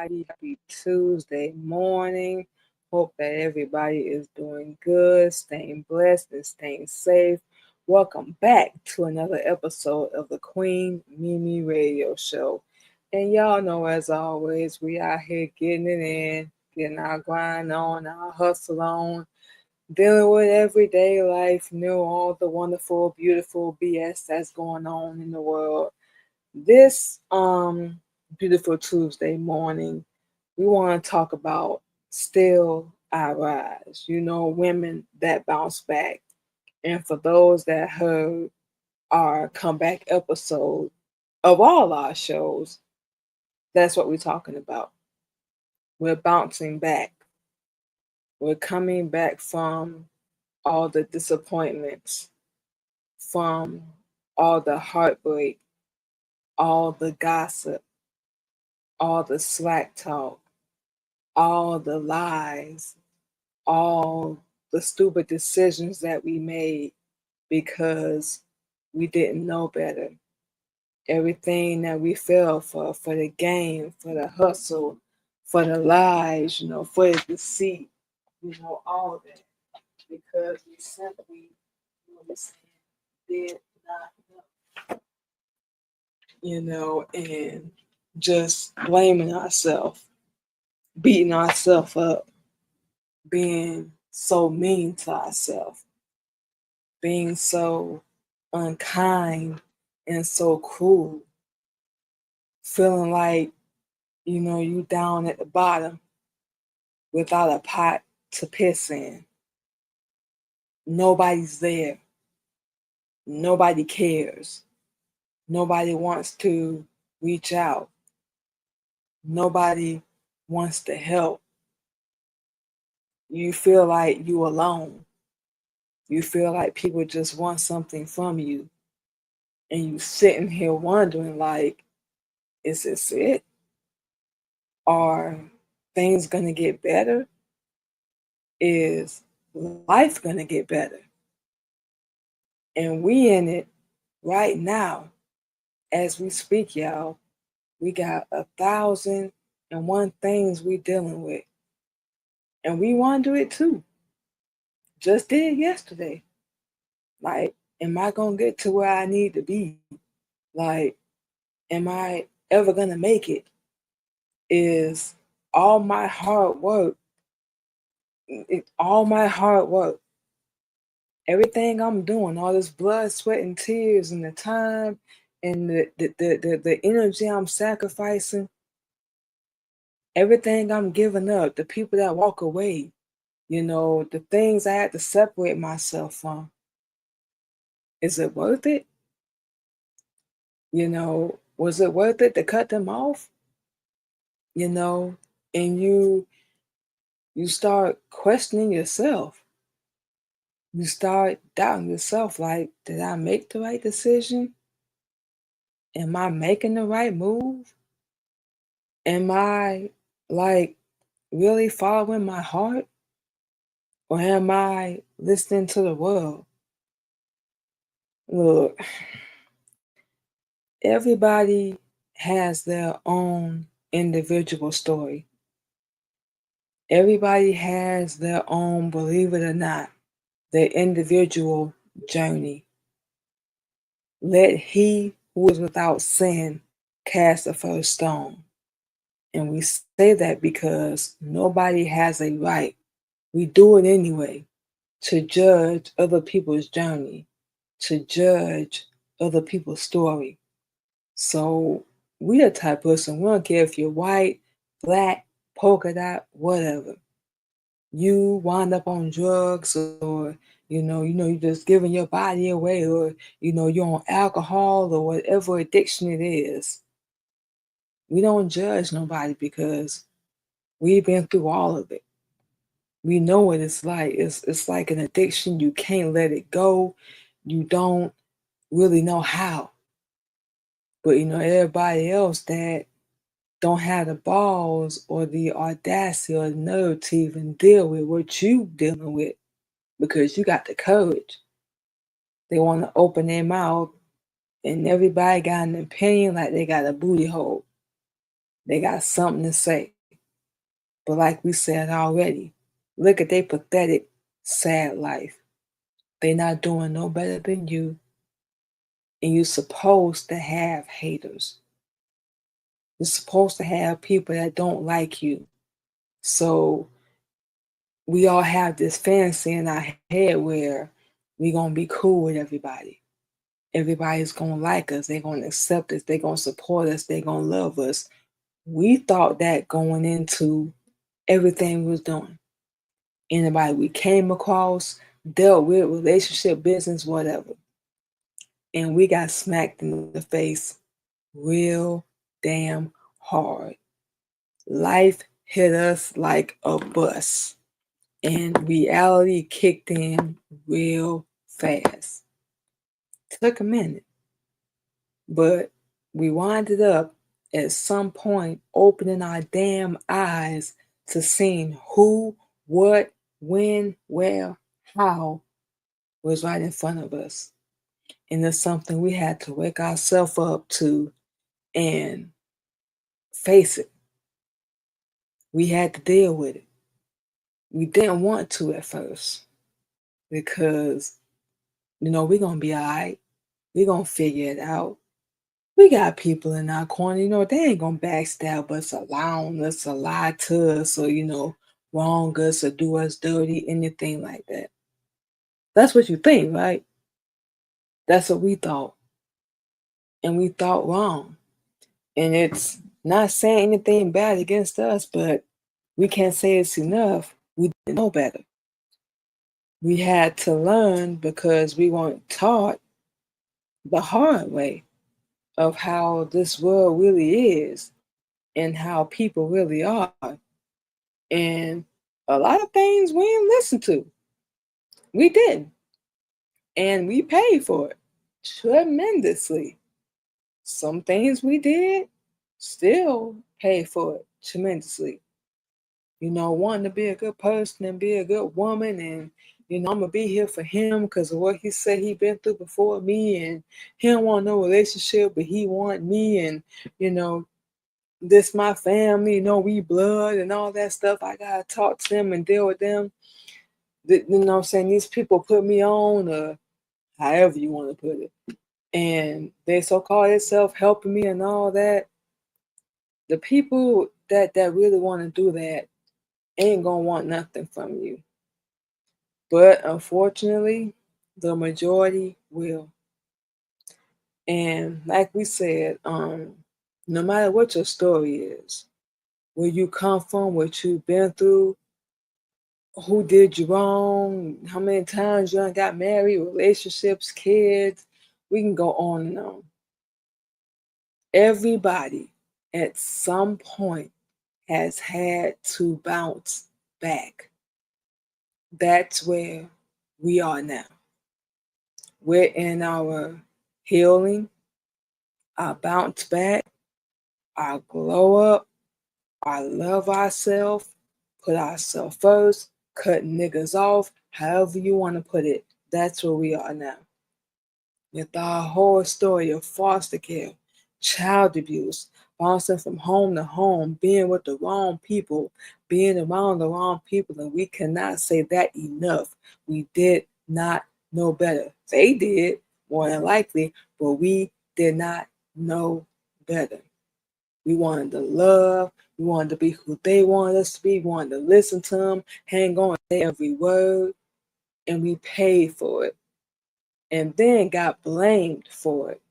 everybody. Happy Tuesday morning. Hope that everybody is doing good, staying blessed, and staying safe. Welcome back to another episode of the Queen Mimi Radio Show. And y'all know, as always, we out here getting it in, getting our grind on, our hustle on, dealing with everyday life, all the wonderful, beautiful BS that's going on in the world. This beautiful Tuesday morning, we want to talk about Still I Rise. Women that bounce back. And for those that heard our comeback episode of all our shows, that's what we're talking about. We're bouncing back. We're coming back from all the disappointments, from all the heartbreak, all the gossip, all the slack talk, all the lies, all the stupid decisions that we made because we didn't know better. Everything that we fell for the game, for the hustle, for the lies, for the deceit, all of that. Because we simply, did not know, and just blaming ourselves, beating ourselves up, being so mean to ourselves, being so unkind and so cruel, feeling like, you down at the bottom without a pot to piss in. Nobody's there. Nobody cares. Nobody wants to reach out. Nobody wants to help. You feel like you alone. You feel like people just want something from you. And you sitting here wondering, like, is this it? Are things going to get better? Is life going to get better? And we in it right now. As we speak, y'all, we got 1,001 things we dealing with. And we want to do it too. Just did yesterday. Like, am I going to get to where I need to be? Like, am I ever going to make it? Is all my hard work, everything I'm doing, all this blood, sweat, and tears, and the time, and the energy I'm sacrificing, everything I'm giving up, the people that walk away, the things I had to separate myself from, is it worth it? Was it worth it to cut them off? And you start questioning yourself. You start doubting yourself, like, did I make the right decision? Am I making the right move? Am I, like, really following my heart? Or am I listening to the world? Look, everybody has their own individual story. Everybody has their own, believe it or not, their individual journey. Let he who is without sin cast the first stone. And we say that because nobody has a right, we do it anyway, to judge other people's journey, to judge other people's story. So we the type of person, we don't care if you're white, black, polka dot, whatever. You wind up on drugs, or you're just giving your body away, or you're on alcohol or whatever addiction it is. We don't judge nobody because we've been through all of it. We know what it's like. It's like an addiction. You can't let it go. You don't really know how. But everybody else that don't have the balls or the audacity or the nerve to even deal with what you dealing with, because you got the courage. They want to open their mouth, and everybody got an opinion like they got a booty hole. They got something to say. But like we said already, look at their pathetic, sad life. They not doing no better than you, and you're supposed to have haters. You're supposed to have people that don't like you. So we all have this fantasy in our head where we gonna be cool with everybody. Everybody's gonna like us, they're gonna accept us, they're gonna support us, they're gonna love us. We thought that going into everything we was doing. Anybody we came across, dealt with, relationship, business, whatever. And we got smacked in the face real damn hard. Life hit us like a bus, and reality kicked in real fast. Took a minute, but we winded up at some point opening our damn eyes to seeing who, what, when, where, how was right in front of us. And it's something we had to wake ourselves up to and face it. We had to deal with it. We didn't want to at first because, we're going to be all right. We're going to figure it out. We got people in our corner, they ain't going to backstab us, allowing us to lie to us or, wrong us or do us dirty, anything like that. That's what you think, right? That's what we thought. And we thought wrong. And it's not saying anything bad against us, but we can't say it's enough. We didn't know better. We had to learn because we weren't taught the hard way of how this world really is and how people really are. And a lot of things we didn't listen to. We didn't. And we paid for it tremendously. Some things we did still pay for it tremendously. Wanting to be a good person and be a good woman, and I'm gonna be here for him because of what he said he been through before me, and he don't want no relationship, but he want me, and this my family, we blood and all that stuff. I gotta talk to them and deal with them. What I'm saying? These people put me on, or however you want to put it, and they so-called themselves helping me and all that. The people that really want to do that ain't gonna want nothing from you. But unfortunately, the majority will. And like we said, no matter what your story is, where you come from, what you've been through, who did you wrong, how many times you done got married, relationships, kids, we can go on and on. Everybody at some point has had to bounce back. That's where we are now. We're in our healing, our bounce back, our glow up, our love ourselves, put ourselves first, cut niggas off, however you want to put it. That's where we are now. With our whole story of foster care, child abuse, bouncing from home to home, being with the wrong people, being around the wrong people, and we cannot say that enough. We did not know better. They did, more than likely, but we did not know better. We wanted to love. We wanted to be who they wanted us to be. We wanted to listen to them, hang on to every word, and we paid for it. And then got blamed for it.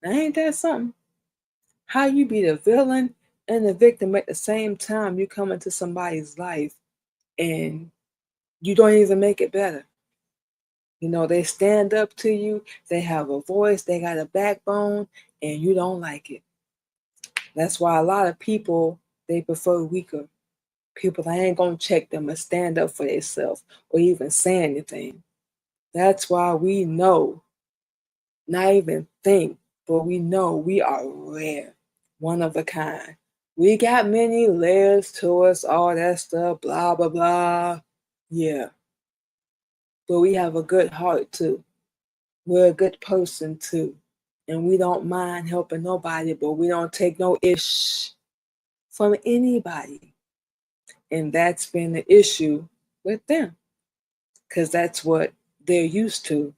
Now, ain't that something? How you be the villain and the victim at the same time? You come into somebody's life and you don't even make it better. They stand up to you, they have a voice, they got a backbone, and you don't like it. That's why a lot of people, they prefer weaker people that ain't gonna check them and stand up for themselves or even say anything. That's why we know, not even think, but we know we are rare, one of a kind. We got many layers to us, all that stuff, blah, blah, blah. Yeah. But we have a good heart too. We're a good person too. And we don't mind helping nobody, but we don't take no ish from anybody. And that's been the issue with them because that's what they're used to.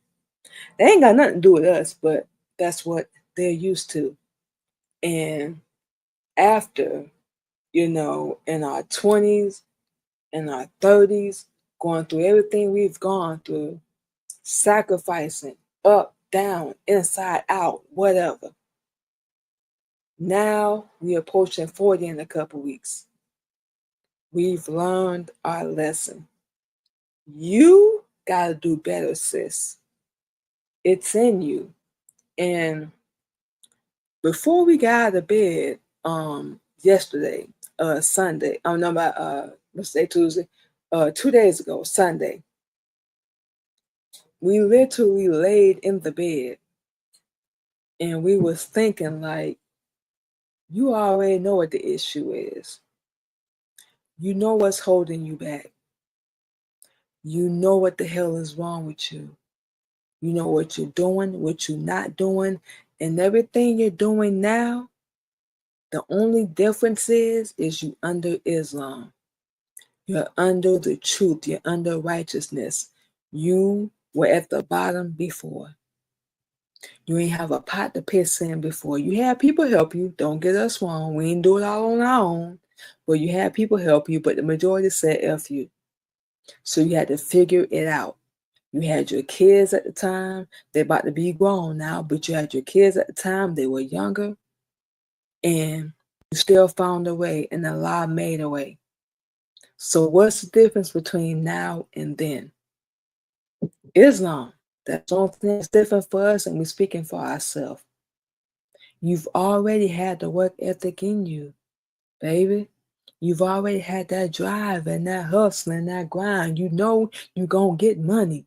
They ain't got nothing to do with us, but that's what they're used to. And after, in our 20s, in our 30s, going through everything we've gone through, sacrificing up, down, inside, out, whatever. Now we're approaching 40 in a couple weeks. We've learned our lesson. You got to do better, sis. It's in you. And before we got out of bed yesterday, Sunday, let's say Tuesday, 2 days ago, Sunday, we literally laid in the bed and we was thinking like, you already know what the issue is. You know what's holding you back. You know what the hell is wrong with you. You know what you're doing, what you're not doing, and everything you're doing now, the only difference is you under Islam. You're under the truth. You're under righteousness. You were at the bottom before. You ain't have a pot to piss in before. You had people help you. Don't get us wrong. We ain't do it all on our own. But you had people help you, but the majority said F you. So you had to figure it out. You had your kids at the time. They're about to be grown now, but you had your kids at the time. They were younger. And you still found a way, and Allah made a way. So what's the difference between now and then? Islam. That's the only thing that's different for us, and we're speaking for ourselves. You've already had the work ethic in you, baby. You've already had that drive and that hustle and that grind. You know you're going to get money.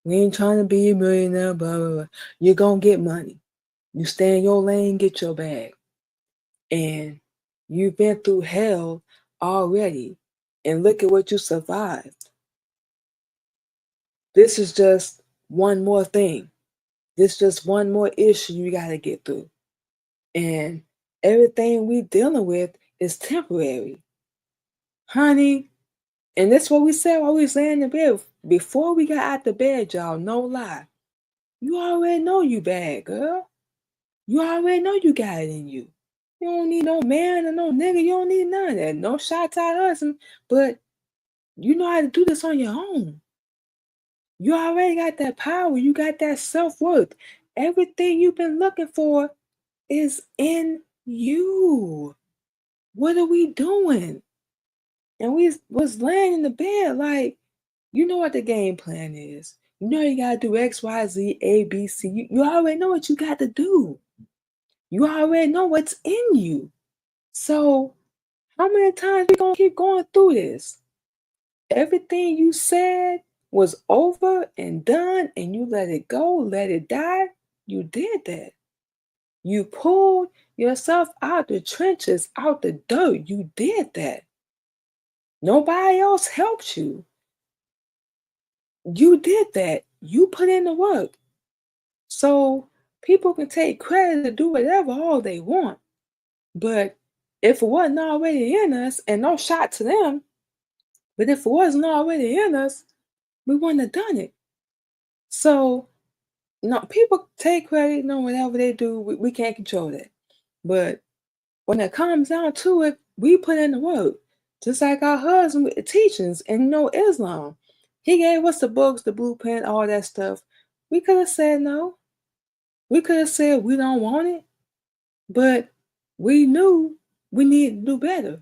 We ain't trying to be a millionaire, blah, blah, blah. You're going to get money. You stay in your lane, get your bag. And you've been through hell already. And look at what you survived. This is just one more thing. This is just one more issue you got to get through. And everything we dealing with is temporary. Honey, and that's what we said while we was laying in bed. Before we got out the bed, y'all, no lie. You already know you bad, girl. You already know you got it in you. You don't need no man or no nigga. You don't need none of that. No shots at husband. But you know how to do this on your own. You already got that power. You got that self-worth. Everything you've been looking for is in you. What are we doing? And we was laying in the bed like, you know what the game plan is. You know you gotta do X, Y, Z, A, B, C. You already know what you got to do. You already know what's in you. So how many times we gonna keep going through this? Everything you said was over and done, and you let it go, let it die. You did that. You pulled yourself out the trenches, out the dirt. You did that. Nobody else helped you. You did that. You put in the work. So people can take credit to do whatever all they want. But if it wasn't already in us, and no shot to them, but if it wasn't already in us, we wouldn't have done it. So, no, people take credit, whatever they do, we can't control that. But when it comes down to it, we put in the work. Just like our husband with the teachings and Islam. He gave us the books, the blueprint, all that stuff. We could have said no. We could have said we don't want it. But we knew we needed to do better.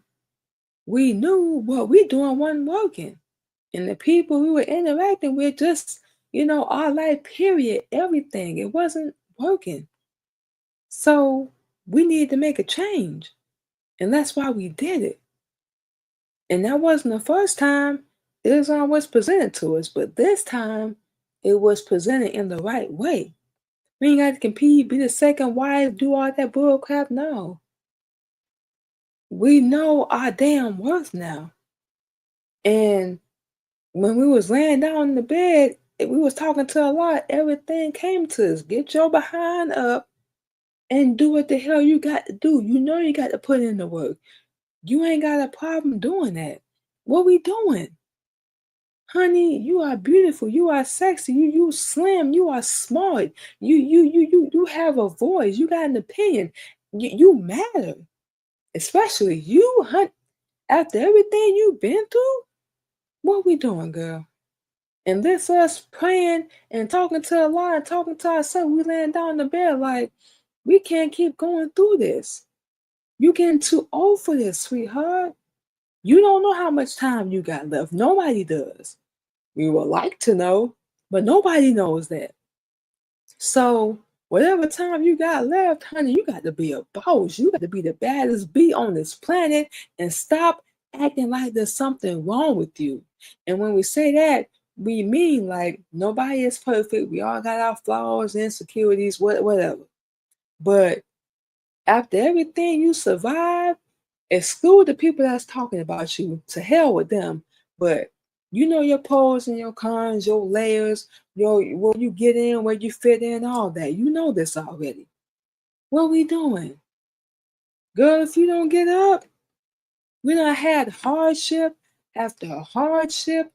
We knew what we doing wasn't working. And the people we were interacting with, just, our life, period, everything, it wasn't working. So we needed to make a change. And that's why we did it. And that wasn't the first time Islam was presented to us, but this time it was presented in the right way. We ain't got to compete, be the second wife, do all that bull crap. No. We know our damn worth now. And when we was laying down in the bed, we was talking to Allah, everything came to us. Get your behind up and do what the hell you got to do. You know you got to put in the work. You ain't got a problem doing that. What we doing? Honey, you are beautiful. You are sexy. You slim. You are smart. You have a voice. You got an opinion. You matter. Especially you, honey. After everything you've been through, what we doing, girl? And this us praying and talking to Allah and talking to ourselves. We laying down in the bed like we can't keep going through this. You getting too old for this, sweetheart. You don't know how much time you got left. Nobody does. We would like to know, but nobody knows that. So whatever time you got left, honey, you got to be a boss. You got to be the baddest bee on this planet and stop acting like there's something wrong with you. And when we say that, we mean like nobody is perfect. We all got our flaws, insecurities, whatever. But after everything you survived, exclude the people that's talking about you. To hell with them. But you know your pros and your cons, your layers, your where you get in, where you fit in, all that. You know this already. What we doing? Girl, if you don't get up, we done had hardship after hardship,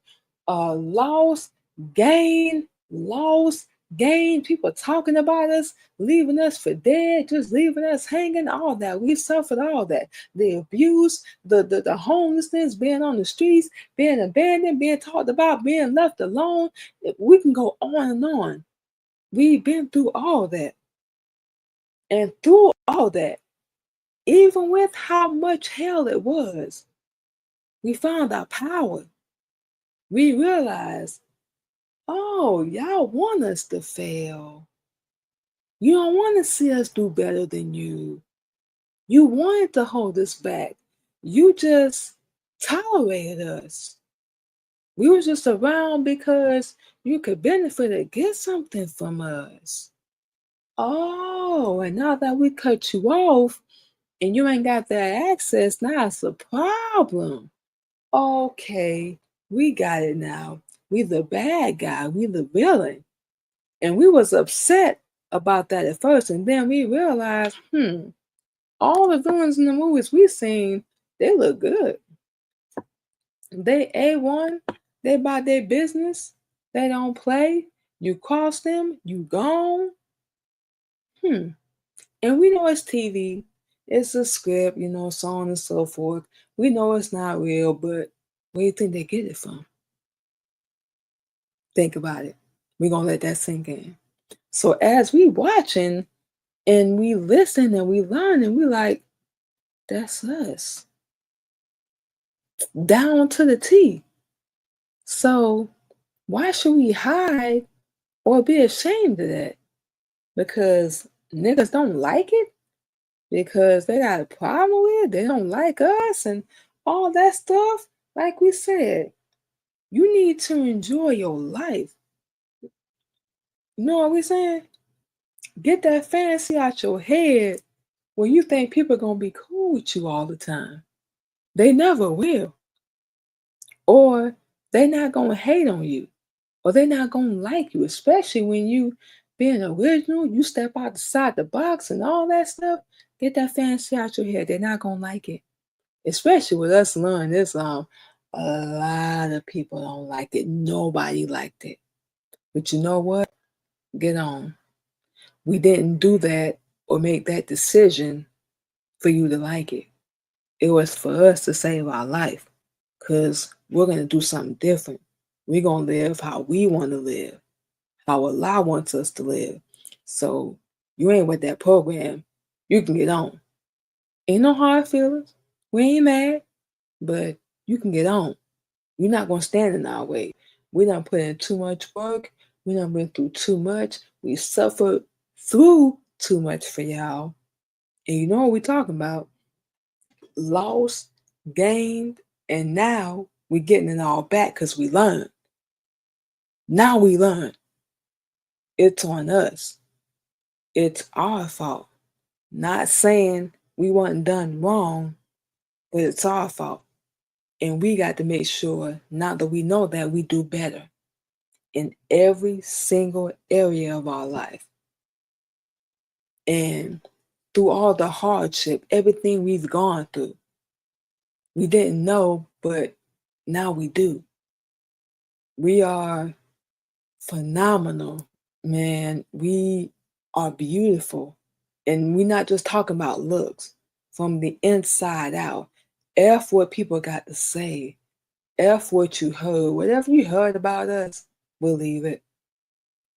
loss, gain, loss, gain. People talking about us, leaving us for dead, just leaving us hanging, all that. We suffered all that. The abuse, the homelessness, being on the streets, being abandoned, being talked about, being left alone. We can go on and on. We've been through all that. And through all that, even with how much hell it was, we found our power. We realized, oh, y'all want us to fail. You don't want to see us do better than you. You wanted to hold us back. You just tolerated us. We were just around because you could benefit or get something from us. Oh, and now that we cut you off and you ain't got that access, now it's a problem. Okay, we got it now. We the bad guy, we the villain. And we was upset about that at first, and then we realized, all the villains in the movies we seen, they look good. They A1, they about their business, they don't play. You cross them, you gone. And we know it's TV, it's a script, so on and so forth. We know it's not real, but where do you think they get it from? Think about it. We're gonna let that sink in. So as we watching and we listen and we learn and we like, that's us. Down to the T. So why should we hide or be ashamed of that? Because niggas don't like it? Because they got a problem with it? They don't like us and all that stuff? Like we said, you need to enjoy your life. You know what we saying? Get that fantasy out your head where you think people are going to be cool with you all the time. They never will. Or they not going to hate on you. Or they not going to like you, especially when you being original, you step outside the box and all that stuff. Get that fantasy out your head. They're not going to like it. Especially with us learning this, a lot of people don't like it. Nobody liked it. But you know what? Get on. We didn't do that or make that decision for you to like it. It was for us to save our life because we're going to do something different. We're going to live how we want to live, how Allah wants us to live. So you ain't with that program, you can get on. Ain't no hard feelings. We ain't mad, but you can get on. You're not going to stand in our way. We done put in too much work. We done been through too much. We suffered through too much for y'all. And you know what we talking about? Lost, gained, and now we're getting it all back because we learned. Now we learn. It's on us. It's our fault. Not saying we wasn't done wrong, but it's our fault. And we got to make sure, now that we know that, we do better in every single area of our life. And through all the hardship, everything we've gone through, We didn't know, but now we do. We are phenomenal, man. We are beautiful. And we're not just talking about looks from the inside out. F what people got to say. F what you heard. Whatever you heard about us, believe it.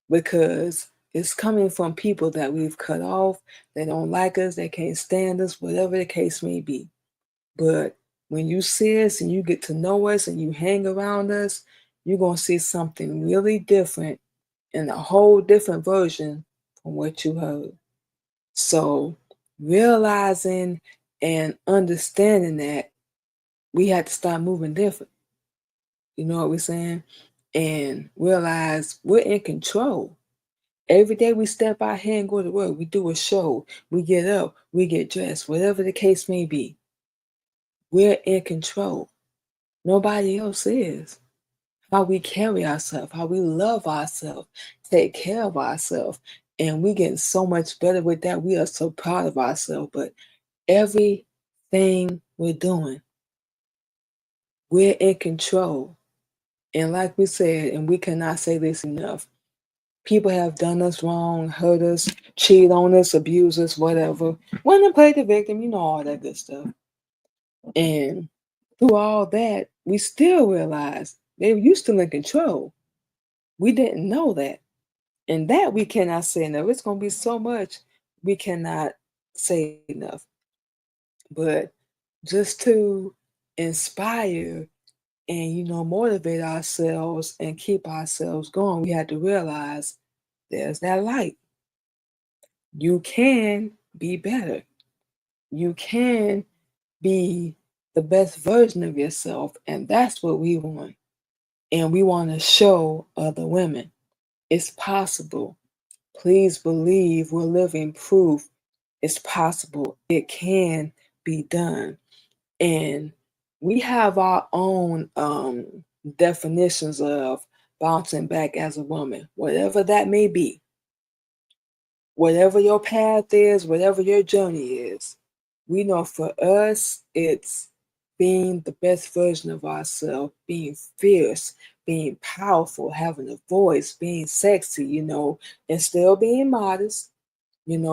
Because it's coming from people that we've cut off. They don't like us. They can't stand us, whatever the case may be. But when you see us and you get to know us and you hang around us, you're going to see something really different and a whole different version from what you heard. So realizing and understanding that we had to start moving different. You know what we're saying? And realize we're in control. Every day we step out here and go to work, we do a show, we get up, we get dressed, whatever the case may be. We're in control. Nobody else is. How we carry ourselves, how we love ourselves, take care of ourselves. And we getting so much better with that. We are so proud of ourselves. But everything we're doing, we're in control. And like we said, and we cannot say this enough, people have done us wrong, hurt us, cheat on us, abuse us, whatever. Want to play the victim, you know, all that good stuff. And through all that, we still realize you still in control. We didn't know that. And that we cannot say enough. It's going to be so much we cannot say enough. But just to inspire and, motivate ourselves and keep ourselves going, we had to realize there's that light. You can be better. You can be the best version of yourself. And that's what we want. And we want to show other women it's possible. Please believe we're living proof it's possible. It can be done. And we have our own definitions of bouncing back as a woman, whatever that may be. Whatever your path is, whatever your journey is, we know for us, it's being the best version of ourselves, being fierce, being powerful, having a voice, being sexy, and still being modest,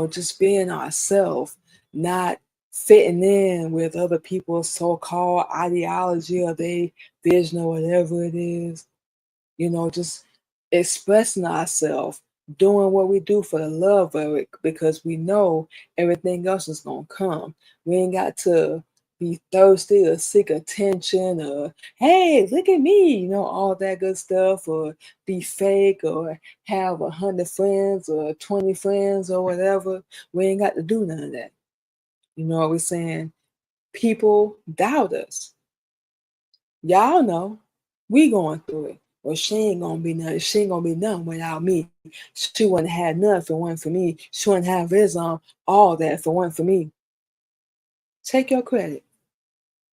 just being ourselves, not fitting in with other people's so-called ideology or their vision or whatever it is, just expressing ourselves, doing what we do for the love of it because we know everything else is going to come. We ain't got to be thirsty or seek attention or, hey, look at me, all that good stuff, or be fake or have 100 friends or 20 friends or whatever. We ain't got to do none of that. You know what we're saying? People doubt us. Y'all know we going through it. Well, she ain't gonna be nothing. She ain't gonna be nothing without me. She wouldn't have nothing if it wasn't for me. She wouldn't have all that if it wasn't for me. Take your credit.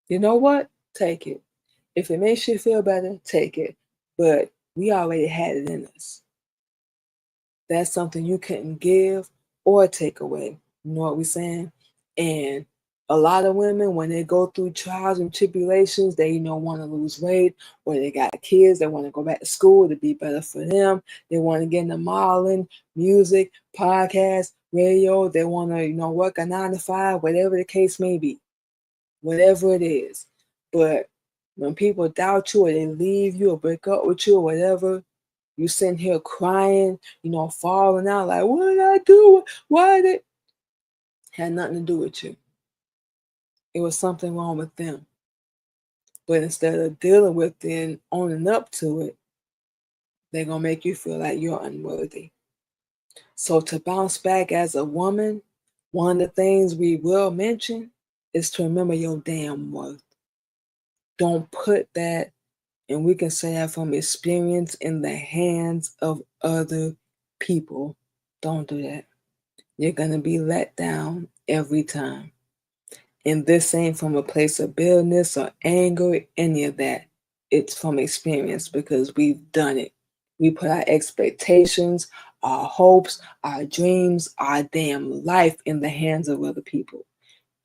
You know what? Take it. If it makes you feel better, take it. But we already had it in us. That's something you couldn't give or take away. You know what we're saying? And a lot of women, when they go through trials and tribulations, they, want to lose weight, or they got kids, they want to go back to school to be better for them. They want to get into modeling, music, podcast, radio. They want to, work a 9 to 5, whatever the case may be, whatever it is. But when people doubt you or they leave you or break up with you or whatever, you sitting here crying, falling out like, what did I do? Why did it? Had nothing to do with you. It was something wrong with them. But instead of dealing with it and owning up to it, they're going to make you feel like you're unworthy. So to bounce back as a woman, one of the things we will mention is to remember your damn worth. Don't put that, and we can say that from experience, in the hands of other people. Don't do that. You're going to be let down every time. And this ain't from a place of bitterness or anger, any of that. It's from experience because we've done it. We put our expectations, our hopes, our dreams, our damn life in the hands of other people.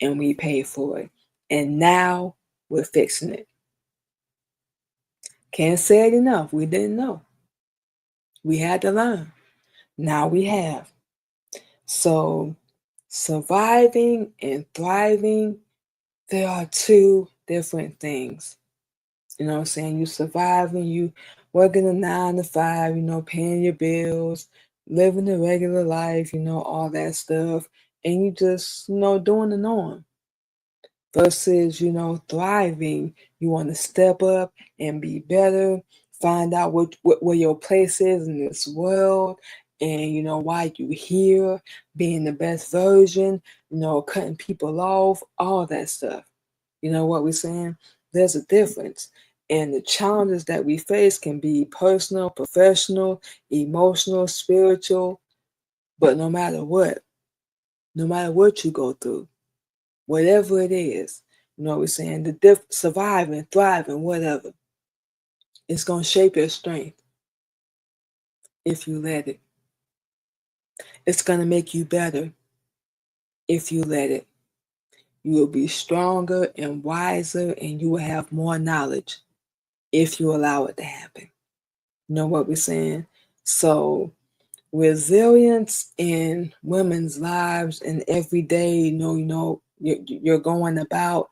And we pay for it. And now we're fixing it. Can't say it enough. We didn't know. We had to learn. Now we have. So surviving and thriving, they are two different things. You know what I'm saying? You surviving, you working a 9 to 5, paying your bills, living a regular life, all that stuff. And you just, doing the norm. Versus, thriving, you want to step up and be better, find out where your place is in this world, and why you here, being the best version, cutting people off, all that stuff. You know what we're saying? There's a difference. And the challenges that we face can be personal, professional, emotional, spiritual, but no matter what you go through, whatever it is, we're saying, surviving, thriving, whatever, it's going to shape your strength if you let it. It's going to make you better if you let it. You will be stronger and wiser, and you will have more knowledge if you allow it to happen. You know what we're saying? So resilience in women's lives and every day, you're going about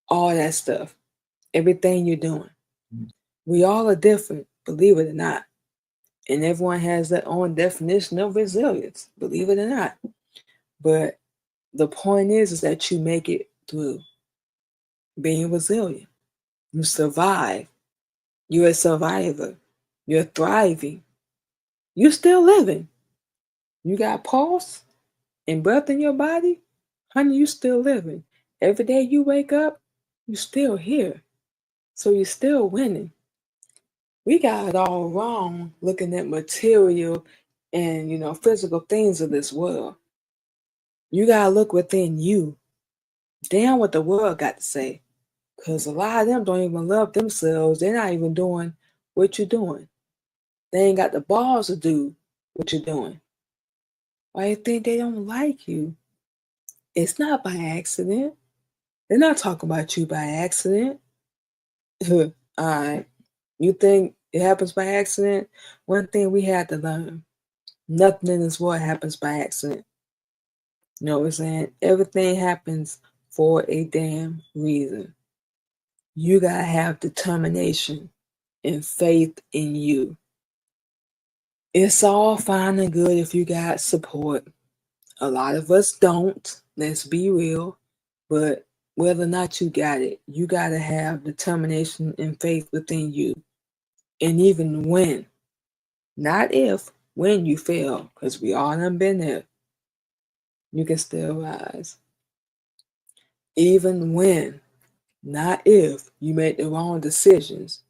all that stuff, everything you're doing. We all are different, believe it or not. And everyone has their own definition of resilience, believe it or not. But the point is that you make it through being resilient. You survive. You're a survivor. You're thriving. You're still living. You got pulse and breath in your body. Honey, you still living. Every day you wake up, you're still here. So you're still winning. We got it all wrong looking at material and, physical things of this world. You got to look within you. Damn what the world got to say. Because a lot of them don't even love themselves. They're not even doing what you're doing. They ain't got the balls to do what you're doing. Why you think they don't like you? It's not by accident. They're not talking about you by accident. All right. You think it happens by accident? One thing we had to learn. Nothing in this world happens by accident. You know what I'm saying? Everything happens for a damn reason. You gotta have determination and faith in you. It's all fine and good if you got support. A lot of us don't, let's be real. But whether or not you got it, you gotta have determination and faith within you. And even when, not if, when you fail, because we all done been there, you can still rise. Even when, not if, you make the wrong decisions,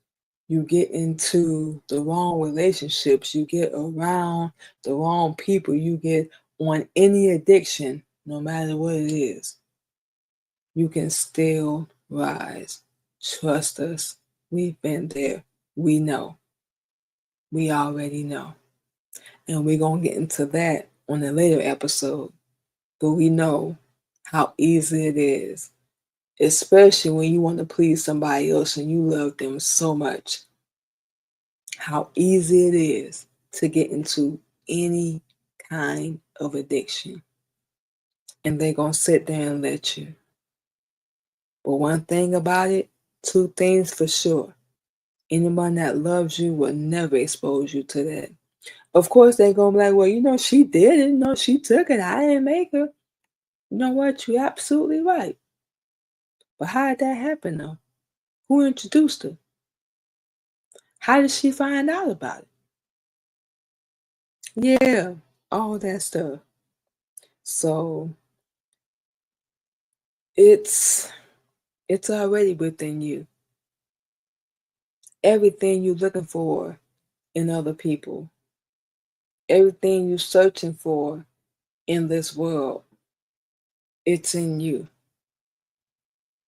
you get into the wrong relationships, you get around the wrong people, you get on any addiction, no matter what it is, you can still rise. Trust us. We've been there. We know. We already know. And we're going to get into that on a later episode. But we know how easy it is, especially when you want to please somebody else and you love them so much. How easy it is to get into any kind of addiction. And they're going to sit there and let you. But one thing about it, two things for sure. Anyone that loves you will never expose you to that. Of course, they're going to be like, well, she did it. No, she took it. I didn't make her. You know what? You're absolutely right. But how did that happen, though? Who introduced her? How did she find out about it? Yeah, all that stuff. So it's already within you. Everything you're looking for in other people, everything you're searching for in this world, it's in you.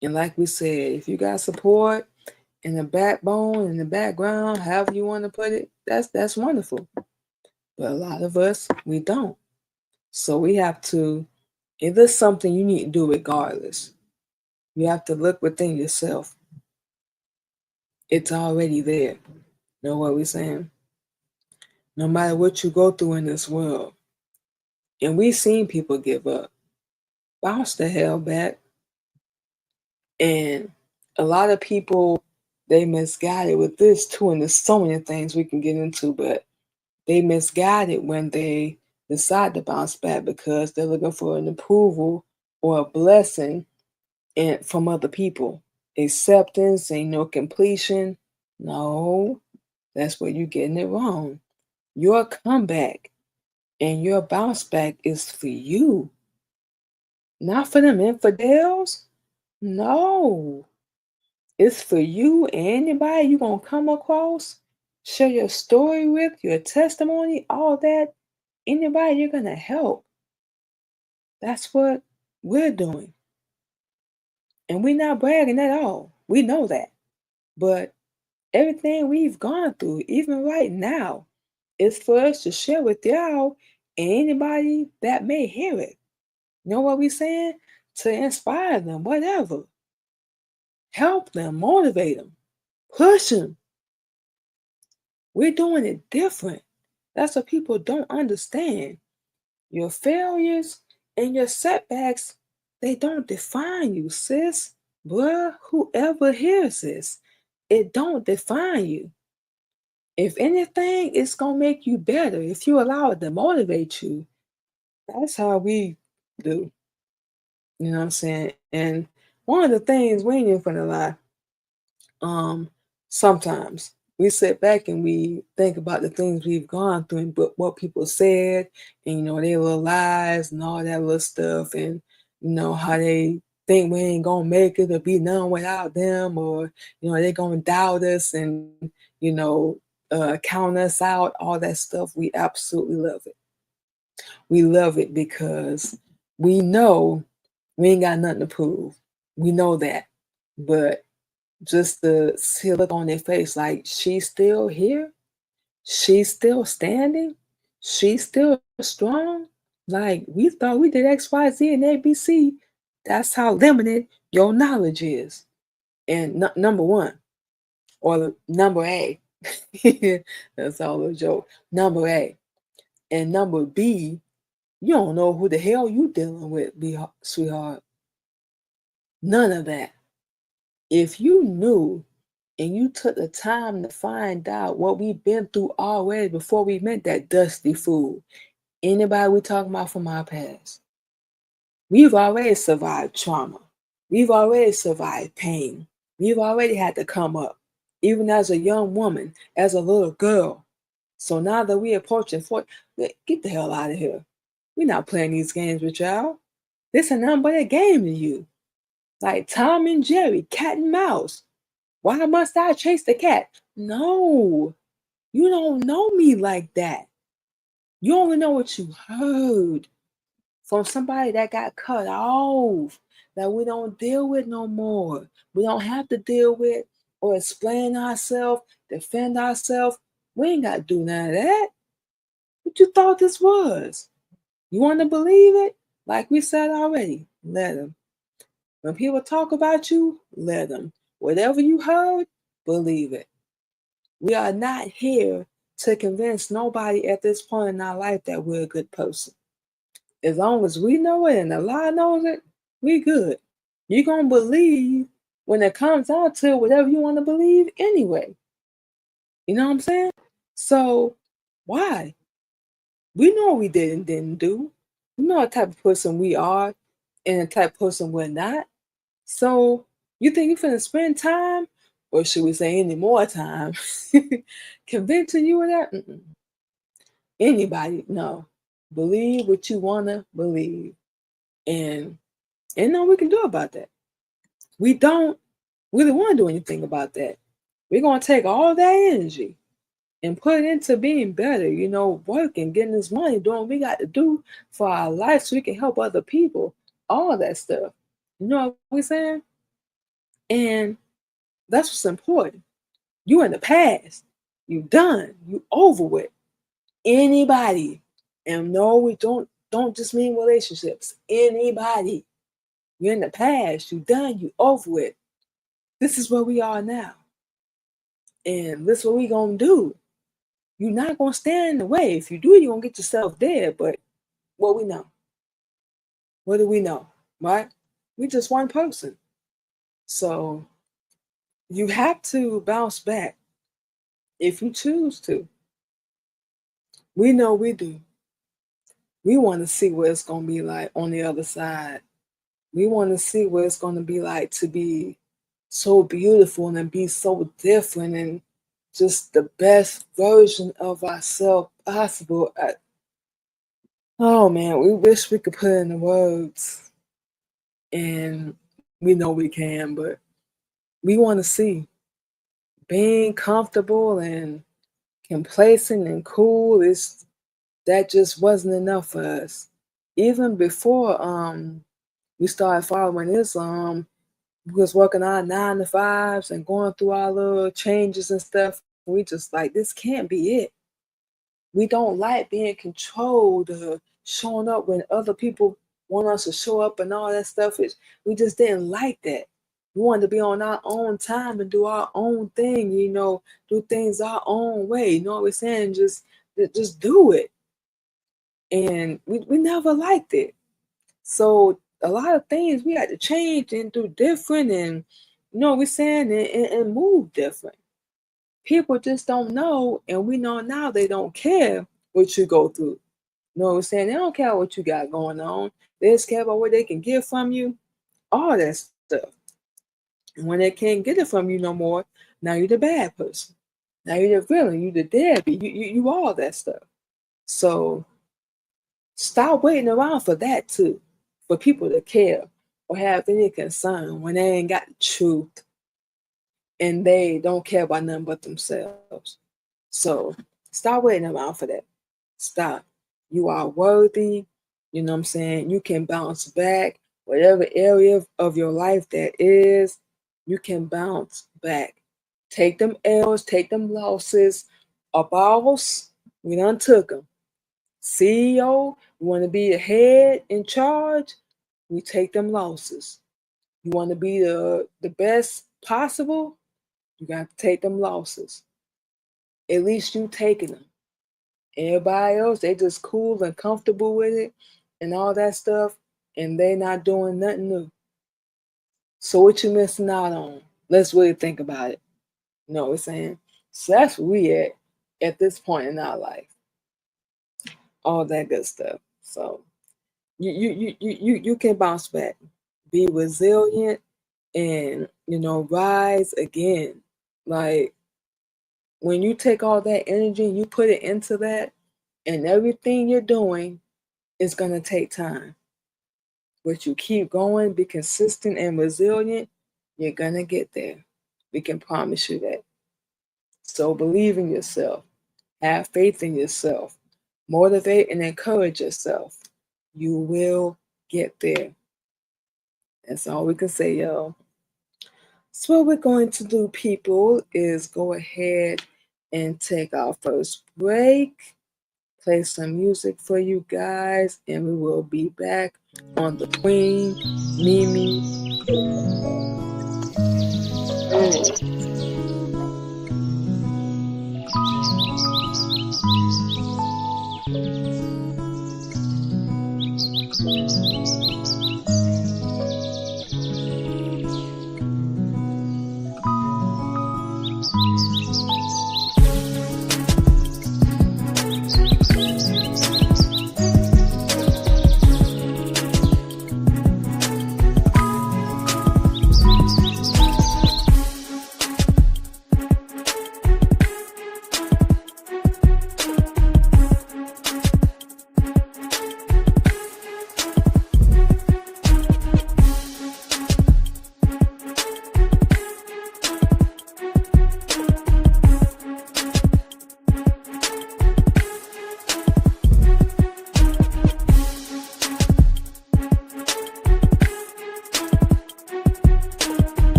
And like we said, if you got support and a backbone in the background, however you want to put it, that's wonderful. But a lot of us, we don't. So we have to, if there's something you need to do regardless, You have to look within yourself. It's already there. Know what we're saying? No matter what you go through in this world, and we've seen people give up, bounce the hell back. And a lot of people, they misguided with this too, and there's so many things we can get into, but they misguided when they decide to bounce back because they're looking for an approval or a blessing and from other people. Acceptance ain't no completion. No, that's where you're getting it wrong. Your comeback and your bounce back is for you, not for them infidels. No, it's for you and anybody you gonna come across, share your story with, your testimony, all that. Anybody you're gonna help. That's what we're doing. And we're not bragging at all. We know that. But everything we've gone through, even right now, is for us to share with y'all and anybody that may hear it. You know what we're saying? To inspire them, whatever. Help them, motivate them, push them. We're doing it different. That's what people don't understand. Your failures and your setbacks, they don't define you, sis. Bruh, whoever hears this, it don't define you. If anything, it's gonna make you better. If you allow it to motivate you, that's how we do. You know what I'm saying? And one of the things we ain't even gonna lie, um, sometimes we sit back and we think about the things we've gone through and what people said, and their little lies and all that little stuff, and how they think we ain't gonna make it or be none without them, or they gonna doubt us and count us out, all that stuff. We absolutely love it. We love it because we know we ain't got nothing to prove. We know that. But just to see a look on their face like, she's still here, she's still standing, she's still strong. Like, we thought we did XYZ and ABC. That's how limited your knowledge is. And number one, or number A, that's all a joke. Number A. And number B, you don't know who the hell you dealing with, sweetheart. None of that. If you knew and you took the time to find out what we've been through already before we met that dusty fool, anybody we talking about from our past, we've already survived trauma. We've already survived pain. We've already had to come up, even as a young woman, as a little girl. So now that we're approaching 40, get the hell out of here. We're not playing these games with y'all. This ain't nothing but a game to you. Like Tom and Jerry, cat and mouse. Why must I chase the cat? No, you don't know me like that. You only know what you heard from somebody that got cut off, that we don't deal with no more. We don't have to deal with or explain ourselves, defend ourselves. We ain't got to do none of that. What you thought this was? You want to believe it? Like we said already, let them. When people talk about you, let them. Whatever you heard, believe it. We are not here to convince nobody at this point in our life that we're a good person. As long as we know it and Allah knows it, we good. You're going to believe when it comes down to whatever you want to believe anyway. You know what I'm saying? So, why? We know what we did and didn't do. We know what type of person we are and the type of person we're not. So, you think you're finna spend time, or should we say any more time, convincing you of that? Mm-mm. Anybody, no. Believe what you want to believe. And ain't nothing we can do about that. We don't really want to do anything about that. We're going to take all that energy and put it into being better, working, getting this money, doing what we got to do for our life so we can help other people, all that stuff. You know what we're saying? And that's what's important. You in the past. You done. You over with. Anybody. And no, we don't just mean relationships. Anybody. You're in the past. You done. You over with. This is where we are now. And this is what we going to do. You're not going to stand in the way. If you do, you're going to get yourself there. But what we know? What do we know? Right? We just one person. So you have to bounce back if you choose to. We know we do. We want to see what it's going to be like on the other side. We want to see what it's going to be like to be so beautiful and be so different and just the best version of ourselves possible. Oh man, we wish we could put in the words, and we know we can, but we want to see being comfortable and complacent and cool that just wasn't enough for us. Even before we started following Islam, we was working our 9 to 5s and going through our little changes and stuff. We just like, this can't be it. We don't like being controlled or showing up when other people want us to show up and all that stuff. We just didn't like that. We wanted to be on our own time and do our own thing, do things our own way. You know what we're saying? Just do it. And we never liked it. So a lot of things we had to change and do different and, we're saying, and move different. People just don't know, and we know now they don't care what you go through. You know what I'm saying? They don't care what you got going on. They just care about what they can get from you, all that stuff. And when they can't get it from you no more, now you're the bad person. Now you're the villain. You're the deadbeat. You all that stuff. So stop waiting around for that too, for people to care or have any concern when they ain't got the truth and they don't care about nothing but themselves. So stop waiting around for that. Stop. You are worthy. You know what I'm saying? You can bounce back. Whatever area of your life that is, you can bounce back. Take them L's, take them losses. A boss, we done took them. CEO, you want to be the head in charge, we take them losses. You want to be the best possible, you got to take them losses. At least you taking them. Everybody else, they just cool and comfortable with it and all that stuff, and they not doing nothing new. So what you missing out on? Let's really think about it. You know what I'm saying? So that's where we at this point in our life. All that good stuff. So you can bounce back. Be resilient and rise again. Like when you take all that energy and you put it into that, and everything you're doing is gonna take time. But you keep going, be consistent and resilient, you're gonna get there. We can promise you that. So believe in yourself. Have faith in yourself. Motivate and encourage yourself. You will get there. That's all we can say, y'all. So what we're going to do, people, is go ahead and take our first break, play some music for you guys, and we will be back on the Queen Mimi.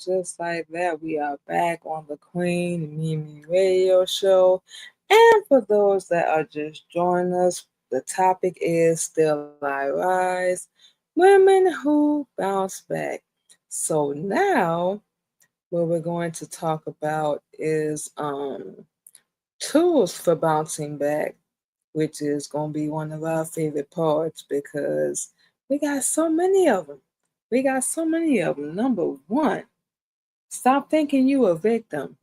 just like that, we are back on the Queen Mimi Radio Show. And for those that are just joining us, the topic is Still I Rise, Women Who Bounce Back. So now, what we're going to talk about is tools for bouncing back, which is going to be one of our favorite parts because we got so many of them. We got so many of them. Number one, stop thinking you a victim.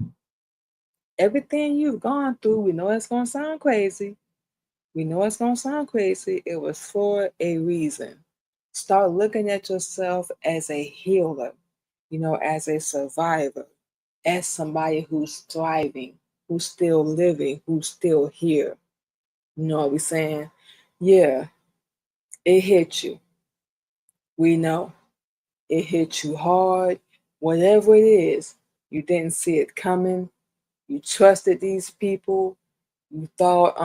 Everything you've gone through, we know it's going to sound crazy. We know it's going to sound crazy. It was for a reason. Start looking at yourself as a healer, as a survivor, as somebody who's thriving, who's still living, who's still here. You know what we're saying? Yeah, it hit you. We know it hit you hard. Whatever it is, you didn't see it coming. You trusted these people. You thought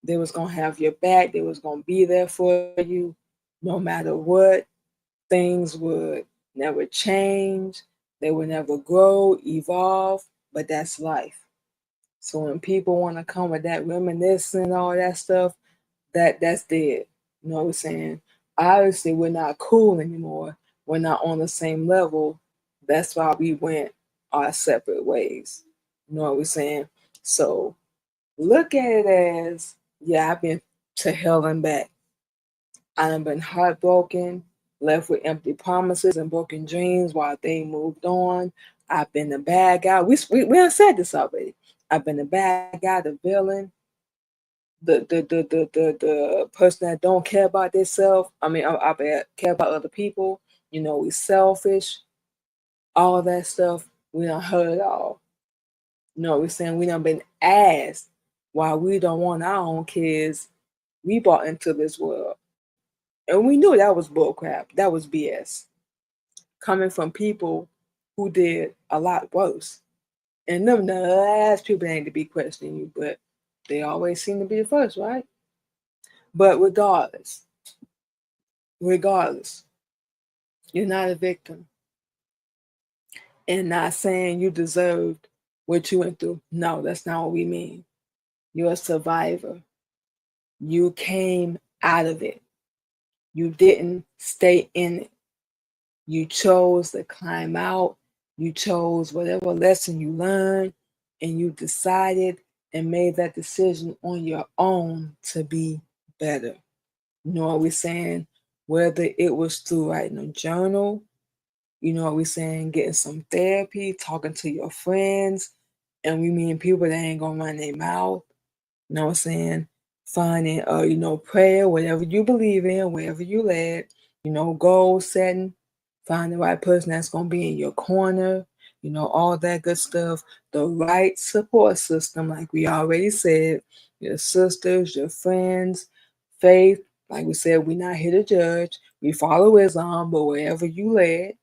they was gonna have your back. They was gonna be there for you, no matter what. Things would never change. They would never grow, evolve. But that's life. So when people want to come with that reminiscing and all that stuff, that's dead. You know what I'm saying? Obviously, we're not cool anymore. We're not on the same level. That's why we went our separate ways. You know what we're saying? So look at it as, yeah, I've been to hell and back. I've been heartbroken, left with empty promises and broken dreams while they moved on. I've been the bad guy. We done said this already. I've been the bad guy, the villain, the person that don't care about themselves. I care about other people. We selfish, all that stuff. We done heard it all. We're saying we done been asked why we don't want our own kids. We brought into this world, and we knew that was bullcrap. That was BS coming from people who did a lot worse. And them the last people that ain't to be questioning you, but they always seem to be the first, right? But regardless, you're not a victim. And not saying you deserved what you went through. No, that's not what we mean. You're a survivor. You came out of it. You didn't stay in it. You chose to climb out. You chose whatever lesson you learned, and you decided and made that decision on your own to be better. You know what we're saying? Whether it was through writing a journal, you know what we're saying, getting some therapy, talking to your friends, and we mean people that ain't gonna run their mouth, you know what I'm saying? Finding prayer, whatever you believe in, wherever you led, goal setting, find the right person that's gonna be in your corner, all that good stuff, the right support system, like we already said, your sisters, your friends, faith, like we said, we're not here to judge. We follow Islam, but wherever you led,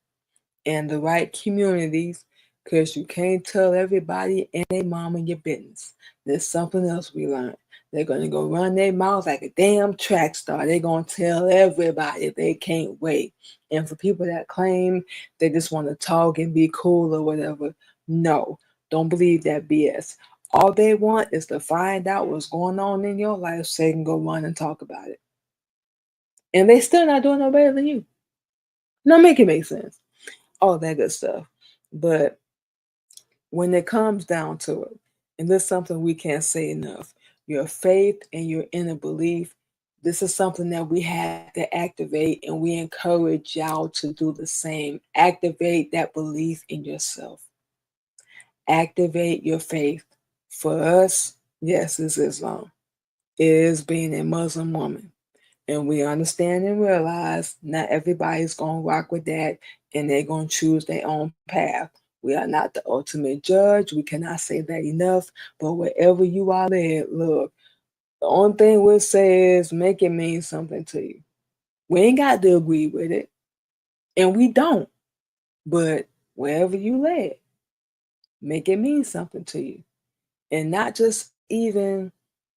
and the right communities, because you can't tell everybody and their mama your business. There's something else we learned. They're going to go run their mouth like a damn track star. They're going to tell everybody they can't wait. And for people that claim they just want to talk and be cool or whatever, no, don't believe that BS. All they want is to find out what's going on in your life so they can go run and talk about it. And they still not doing no better than you. No, make it make sense. All that good stuff. But when it comes down to it, and this is something we can't say enough, your faith and your inner belief, this is something that we have to activate, and we encourage y'all to do the same. Activate that belief in yourself. Activate your faith. For us, yes, it's Islam. It is being a Muslim woman. And we understand and realize not everybody's going to rock with that, and they're going to choose their own path. We are not the ultimate judge. We cannot say that enough. But wherever you are led, look, the only thing we'll say is make it mean something to you. We ain't got to agree with it, and we don't. But wherever you led, make it mean something to you. And not just even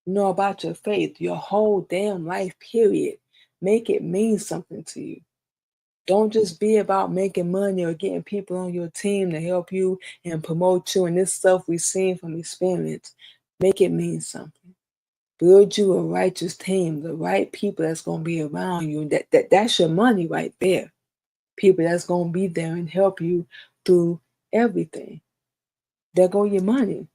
know about your faith, your whole damn life, period. Make it mean something to you. Don't just be about making money or getting people on your team to help you and promote you and this stuff we've seen from experience. Make it mean something. Build you a righteous team, the right people that's gonna be around you. That's your money right there. People that's gonna be there and help you through everything. There go your money.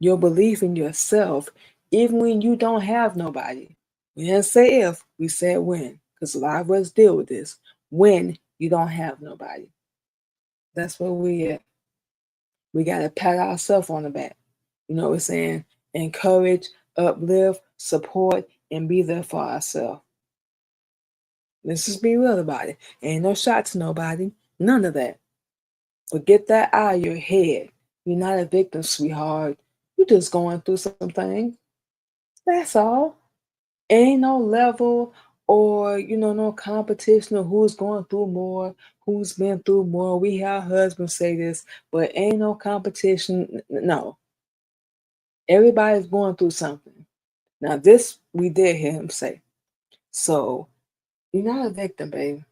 Your belief in yourself, even when you don't have nobody. We didn't say if, we said when, because a lot of us deal with this. When you don't have nobody. That's where we at. We got to pat ourselves on the back. You know what I'm saying? Encourage, uplift, support, and be there for ourselves. Let's just be real about it. Ain't no shot to nobody. None of that. But get that out of your head. You're not a victim, sweetheart. You're just going through some things. That's all. Ain't no level or no competition of who's going through more, who's been through more. We hear our husbands say this, but ain't no competition. No, everybody's going through something. Now this we did hear him say. So you're not a victim, baby.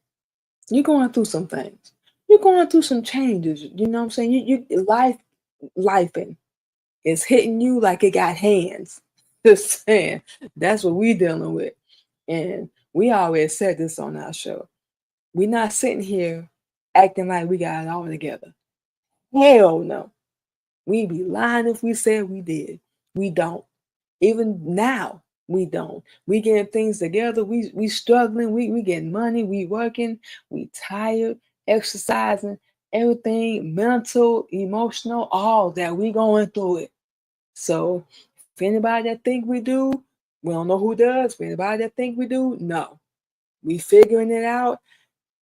You're going through some things. You're going through some changes. You know what I'm saying? You lifing is hitting you like it got hands. Just saying. That's what we dealing with. And we always said this on our show. We're not sitting here acting like we got it all together. Hell no. We'd be lying if we said we did. We don't. Even now, we don't. We getting things together. We struggling. We getting money. We working. We tired. Exercising. Everything mental, emotional, all that. We going through it. So if anybody that think we do, we don't know who does. For anybody that think we do, no. We figuring it out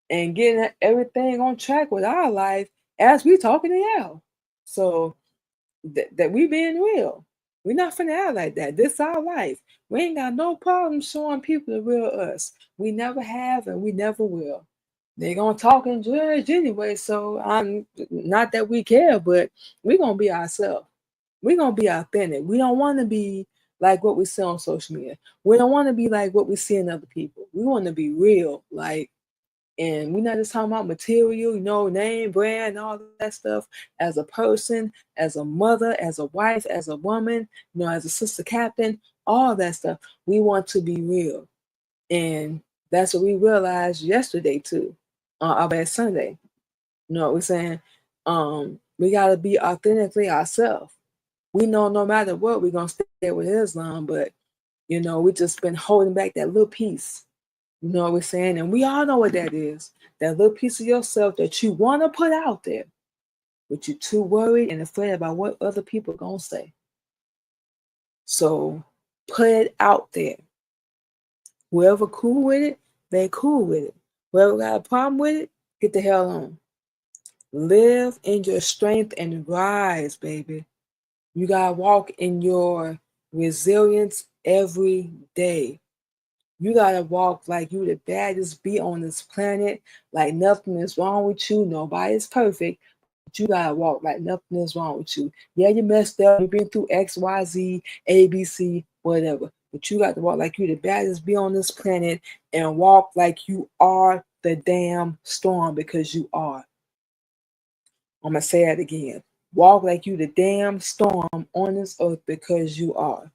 and getting everything on track with our life as we talking to y'all. So that we being real. We're not finna act like that. This our life. We ain't got no problem showing people the real us. We never have and we never will. They gonna talk and judge anyway. So I'm not that we care, but we gonna be ourselves. We gonna be authentic. We don't want to be like what we see on social media. We don't want to be like what we see in other people. We want to be real. And we're not just talking about material, name, brand, all that stuff. As a person, as a mother, as a wife, as a woman, as a sister captain, all that stuff. We want to be real. And that's what we realized yesterday too, about Sunday. You know what we're saying? We gotta be authentically ourselves. We know no matter what, we're gonna stay with Islam, but we just been holding back that little piece. You know what we're saying? And we all know what that is. That little piece of yourself that you want to put out there, but you're too worried and afraid about what other people gonna say. So put it out there. Whoever cool with it, they cool with it. Whoever got a problem with it, get the hell on. Live in your strength and rise, baby. You gotta walk in your resilience every day. You gotta walk like you the baddest bee on this planet, like nothing is wrong with you. Nobody's perfect, but you gotta walk like nothing is wrong with you. Yeah, you messed up. You've been through X, Y, Z, A, B, C, whatever. But you got to walk like you the baddest bee on this planet and walk like you are the damn storm because you are. I'm gonna say that again. Walk like you the damn storm on this earth because you are.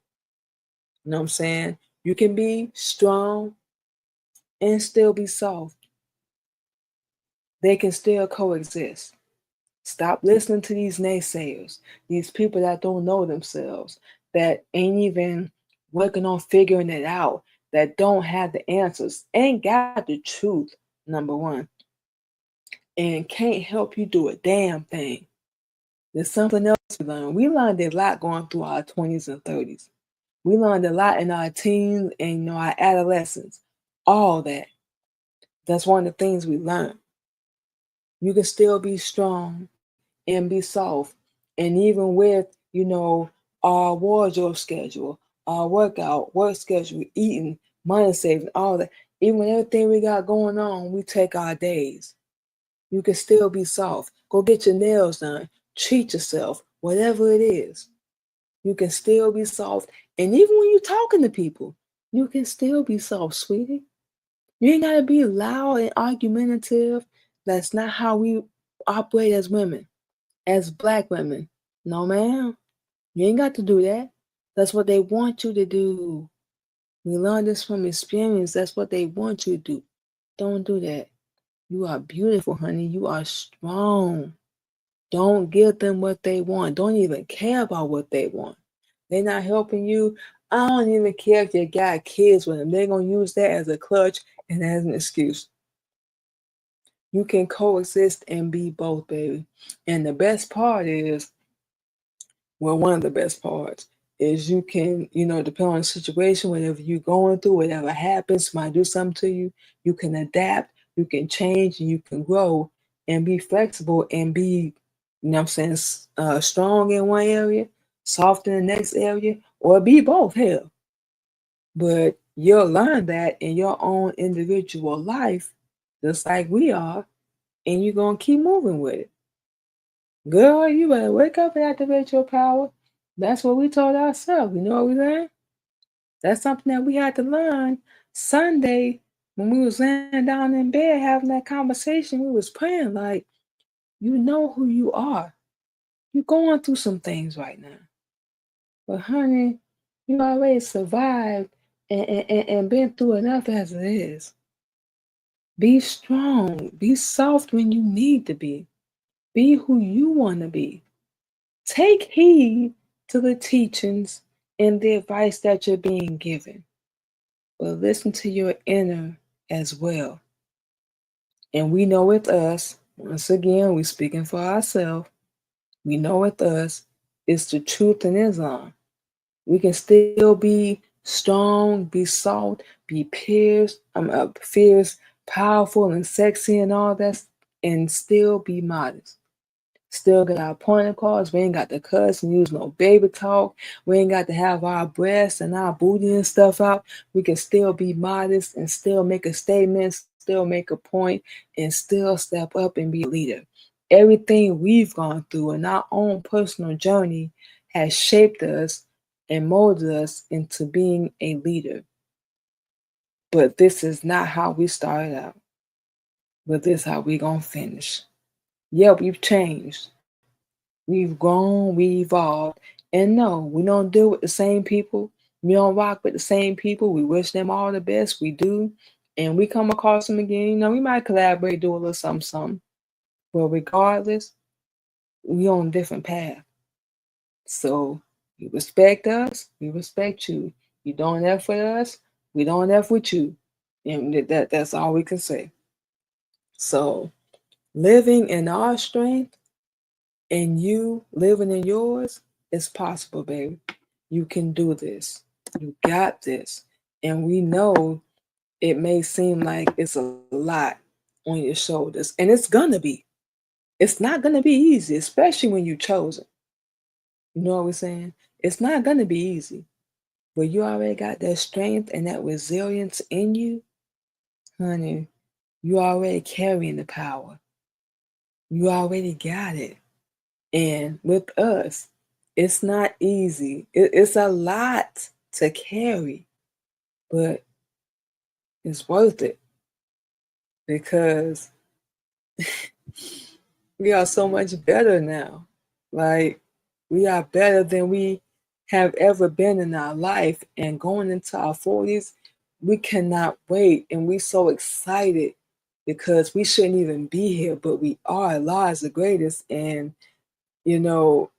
You know what I'm saying? You can be strong and still be soft. They can still coexist. Stop listening to these naysayers, these people that don't know themselves, that ain't even working on figuring it out, that don't have the answers, ain't got the truth, number one, and can't help you do a damn thing. There's something else we learned. We learned a lot going through our 20s and 30s. We learned a lot in our teens and our adolescence. All that. That's one of the things we learned. You can still be strong and be soft. And even with, our wardrobe schedule, our work schedule, eating, money saving, all that, even with everything we got going on, we take our days. You can still be soft. Go get your nails done. Treat yourself, whatever it is. You can still be soft. And even when you're talking to people, you can still be soft, sweetie. You ain't gotta be loud and argumentative. That's not how we operate as women, as black women. No, ma'am. You ain't got to do that. That's what they want you to do. We learn this from experience. That's what they want you to do. Don't do that. You are beautiful, honey. You are strong. Don't give them what they want. Don't even care about what they want. They're not helping you. I don't even care if you got kids with them. They're going to use that as a clutch and as an excuse. You can coexist and be both, baby. And the best part is, well, one of the best parts is you can, depend on the situation, whatever you're going through, whatever happens, might do something to you, you can adapt, you can change, and you can grow and be flexible and be, strong in one area, soft in the next area, or be both, hell. But you'll learn that in your own individual life, just like we are, and you're going to keep moving with it. Girl, you better wake up and activate your power. That's what we told ourselves. You know what we're saying? That's something that we had to learn Sunday when we was laying down in bed having that conversation. We was praying like, you know who you are. You're going through some things right now. But honey, you already survived and been through enough as it is. Be strong. Be soft when you need to be. Be who you want to be. Take heed to the teachings and the advice that you're being given, but listen to your inner as well. And we know with us, once again, we're speaking for ourselves, we know with us, it's the truth in Islam. We can still be strong, be soft, be fierce, powerful, and sexy, and all that, and still be modest. Still got our point across. We ain't got to cuss and use no baby talk. We ain't got to have our breasts and our booty and stuff out. We can still be modest and still make a statement, still make a point, and still step up and be a leader. Everything we've gone through in our own personal journey has shaped us and molded us into being a leader. But this is not how we started out. But this is how we gonna finish. Yeah, we've changed. We've grown, we evolved. And no, we don't deal with the same people. We don't rock with the same people. We wish them all the best. We do. And we come across them again. We might collaborate, do a little something, something. But regardless, we on a different path. So you respect us, we respect you. You don't F with us, we don't F with you. And that's all we can say. So living in our strength and you living in yours is possible, baby. You can do this. You got this. And we know it may seem like it's a lot on your shoulders, and it's gonna be. It's not gonna be easy, especially when you chosen. You know what we're saying? It's not gonna be easy. But you already got that strength and that resilience in you, honey. You already carrying the power. You already got it. And with us, it's not easy. It's a lot to carry, but it's worth it because we are so much better now. Like, we are better than we have ever been in our life. And going into our 40s, we cannot wait. And we're so excited because we shouldn't even be here, but we are. Allah is the greatest. And, you know,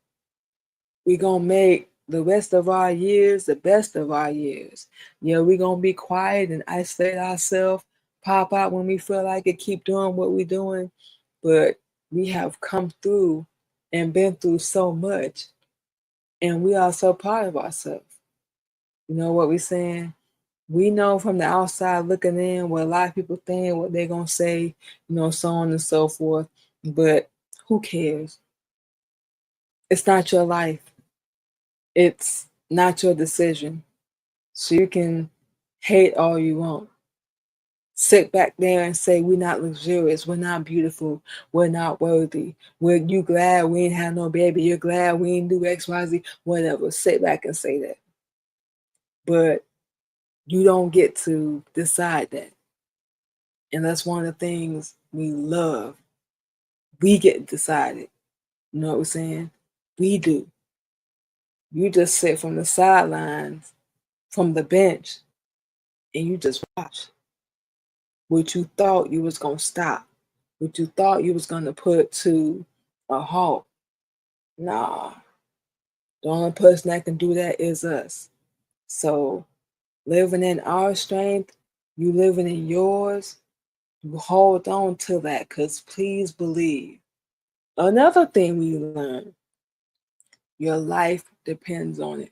we're going to make the rest of our years the best of our years. We're going to be quiet and isolate ourselves, pop out when we feel like it, keep doing what we're doing. But we have come through and been through so much, and we are so proud of ourselves. You know what we're saying? We know from the outside looking in what a lot of people think, what they're going to say, so on and so forth. But who cares? It's not your life. It's not your decision. So you can hate all you want. Sit back there and say we're not luxurious, we're not beautiful, we're not worthy. You glad we ain't have no baby, you're glad we ain't do XYZ, whatever. Sit back and say that. But you don't get to decide that. And that's one of the things we love. We get decided. You know what we're saying? We do. You just sit from the sidelines, from the bench, and you just watch. What you thought you was gonna stop, what you thought you was gonna put to a halt. Nah, the only person that can do that is us. So living in our strength, you living in yours, you hold on to that, because please believe. Another thing we learn, your life depends on it,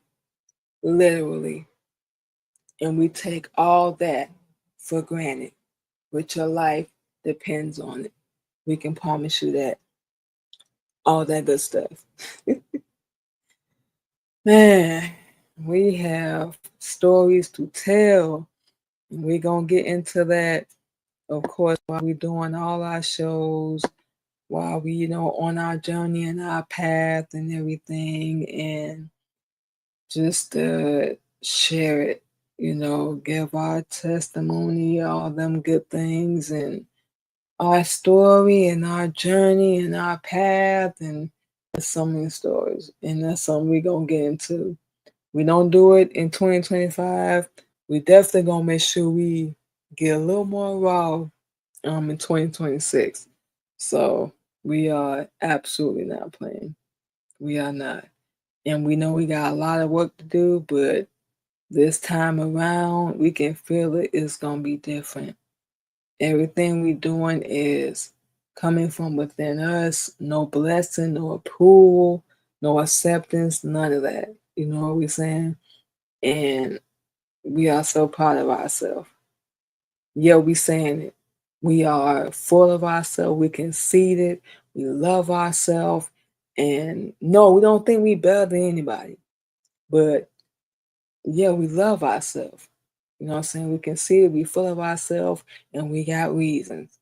literally. And we take all that for granted, but your life depends on it. We can promise you that. All that good stuff. Man, we have stories to tell. We're going to get into that, of course, while we're doing all our shows, while we, on our journey and our path and everything, and just share it, give our testimony, all them good things, and our story and our journey and our path, and there's so many stories, and that's something we're going to get into. We don't do it in 2025. We definitely going to make sure we get a little more raw in 2026. So we are absolutely not playing. We are not. And we know we got a lot of work to do, but this time around, we can feel it. It's going to be different. Everything we're doing is coming from within us. No blessing, no approval, no acceptance, none of that. You know what we're saying? And we are so proud of ourselves. Yeah, we saying it. We are full of ourselves. We conceited. We love ourselves. And no, we don't think we better than anybody. But yeah, we love ourselves. You know what I'm saying? We conceited. We full of ourselves, and we got reasons.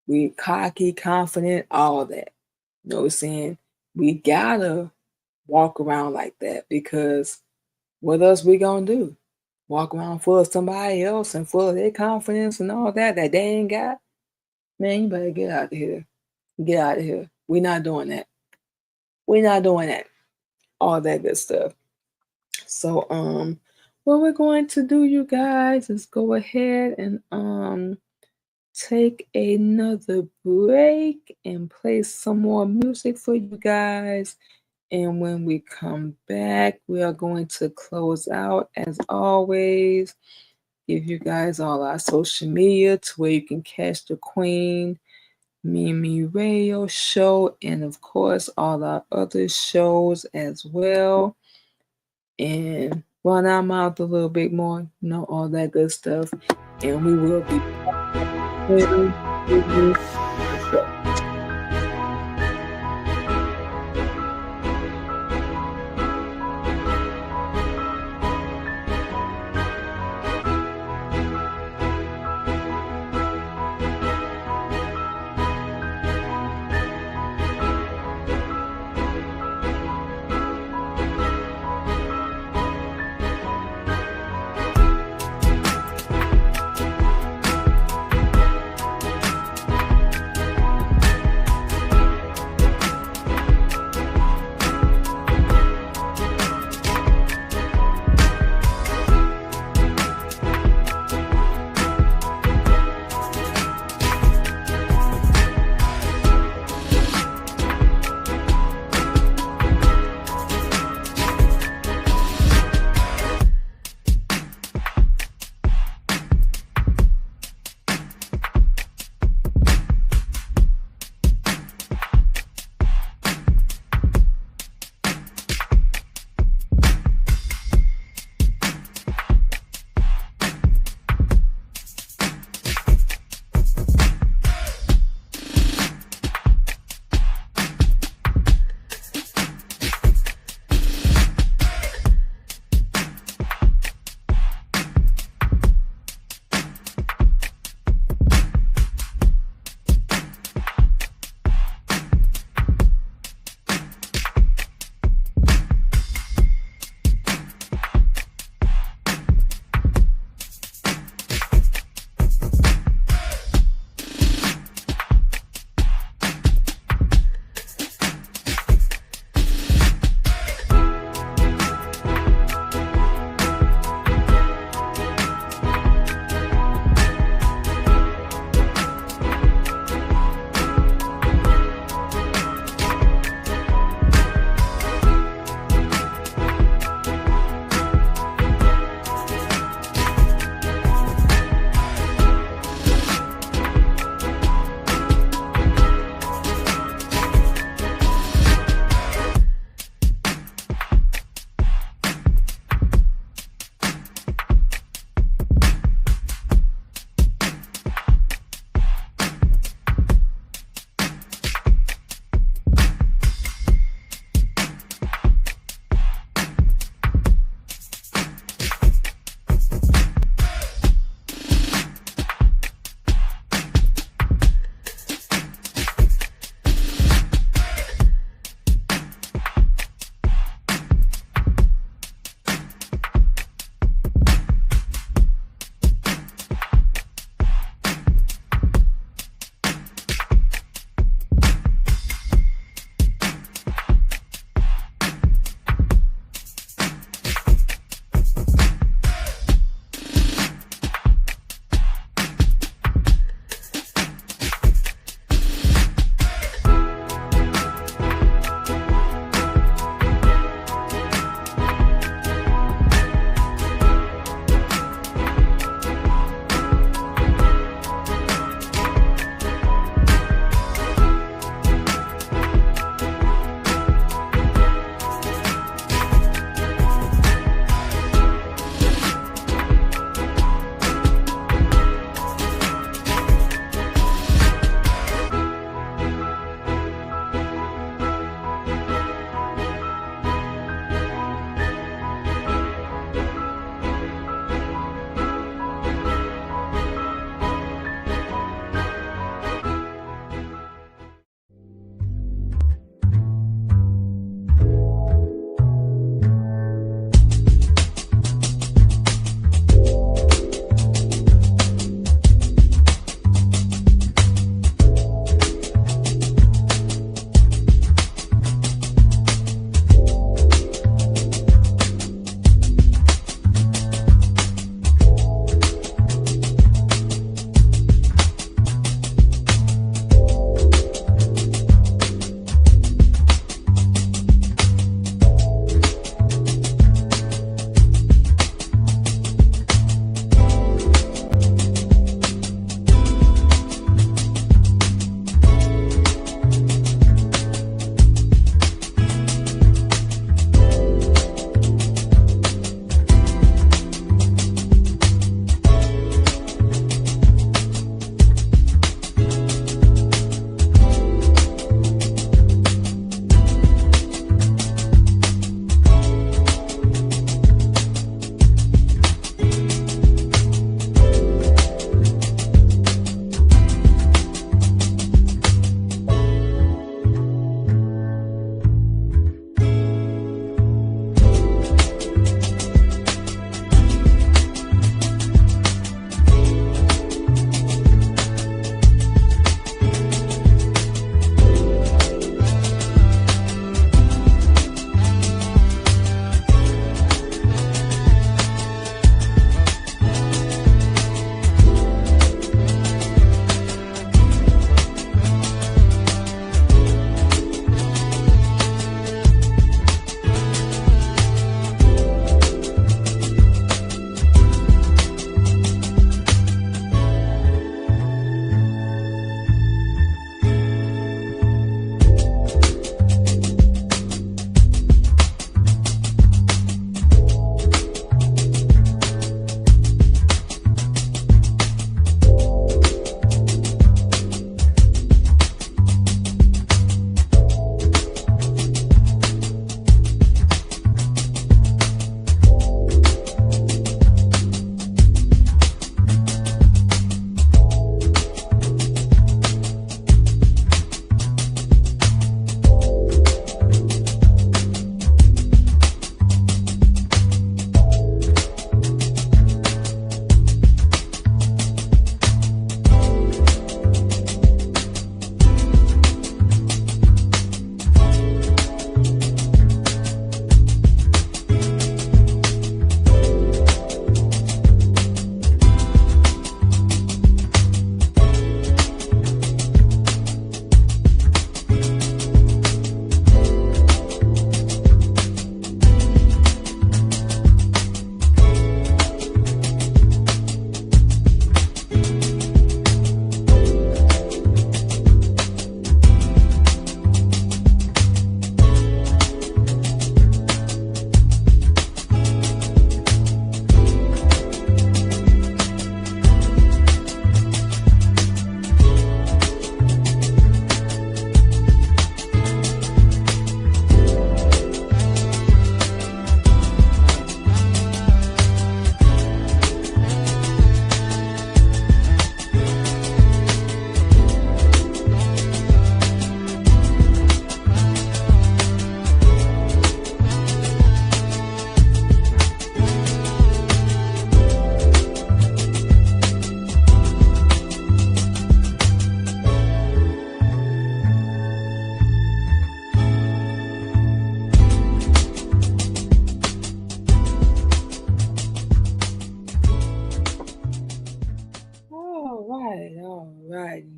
We cocky, confident, all that. You know what I'm saying? We gotta walk around like that, because what else we gonna do? Walk around full of somebody else and full of their confidence and all that they ain't got? Man, you better get out of here. Get out of here. We're not doing that. We're not doing that. All that good stuff. So what we're going to do, you guys, is go ahead and take another break and play some more music for you guys. And when we come back, we are going to close out as always. Give you guys all our social media to where you can catch the Queen Mimi Radio Show, and of course all our other shows as well. And run our mouth a little bit more, all that good stuff. And we will be back.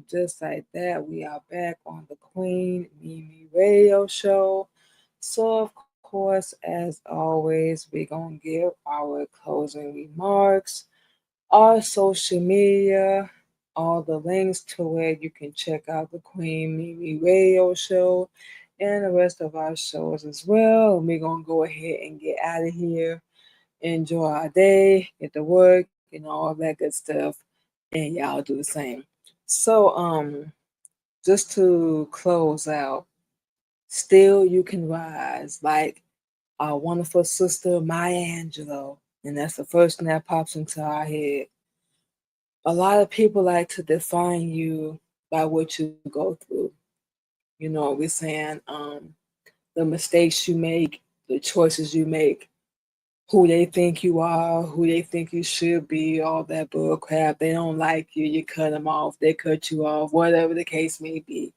just like that, we are back on the Queen Mimi Radio Show. So, of course, as always, we're going to give our closing remarks, our social media, all the links to where you can check out the Queen Mimi Radio Show and the rest of our shows as well. And we're going to go ahead and get out of here, enjoy our day, get to work, and all that good stuff. And y'all do the same. So, just to close out, still you can rise, like our wonderful sister Maya Angelou. And that's the first thing that pops into our head. A lot of people like to define you by what you go through. You know what we're saying? The mistakes you make, the choices you make, who they think you are, who they think you should be, all that bull crap. They don't like you, you cut them off, they cut you off, whatever the case may be.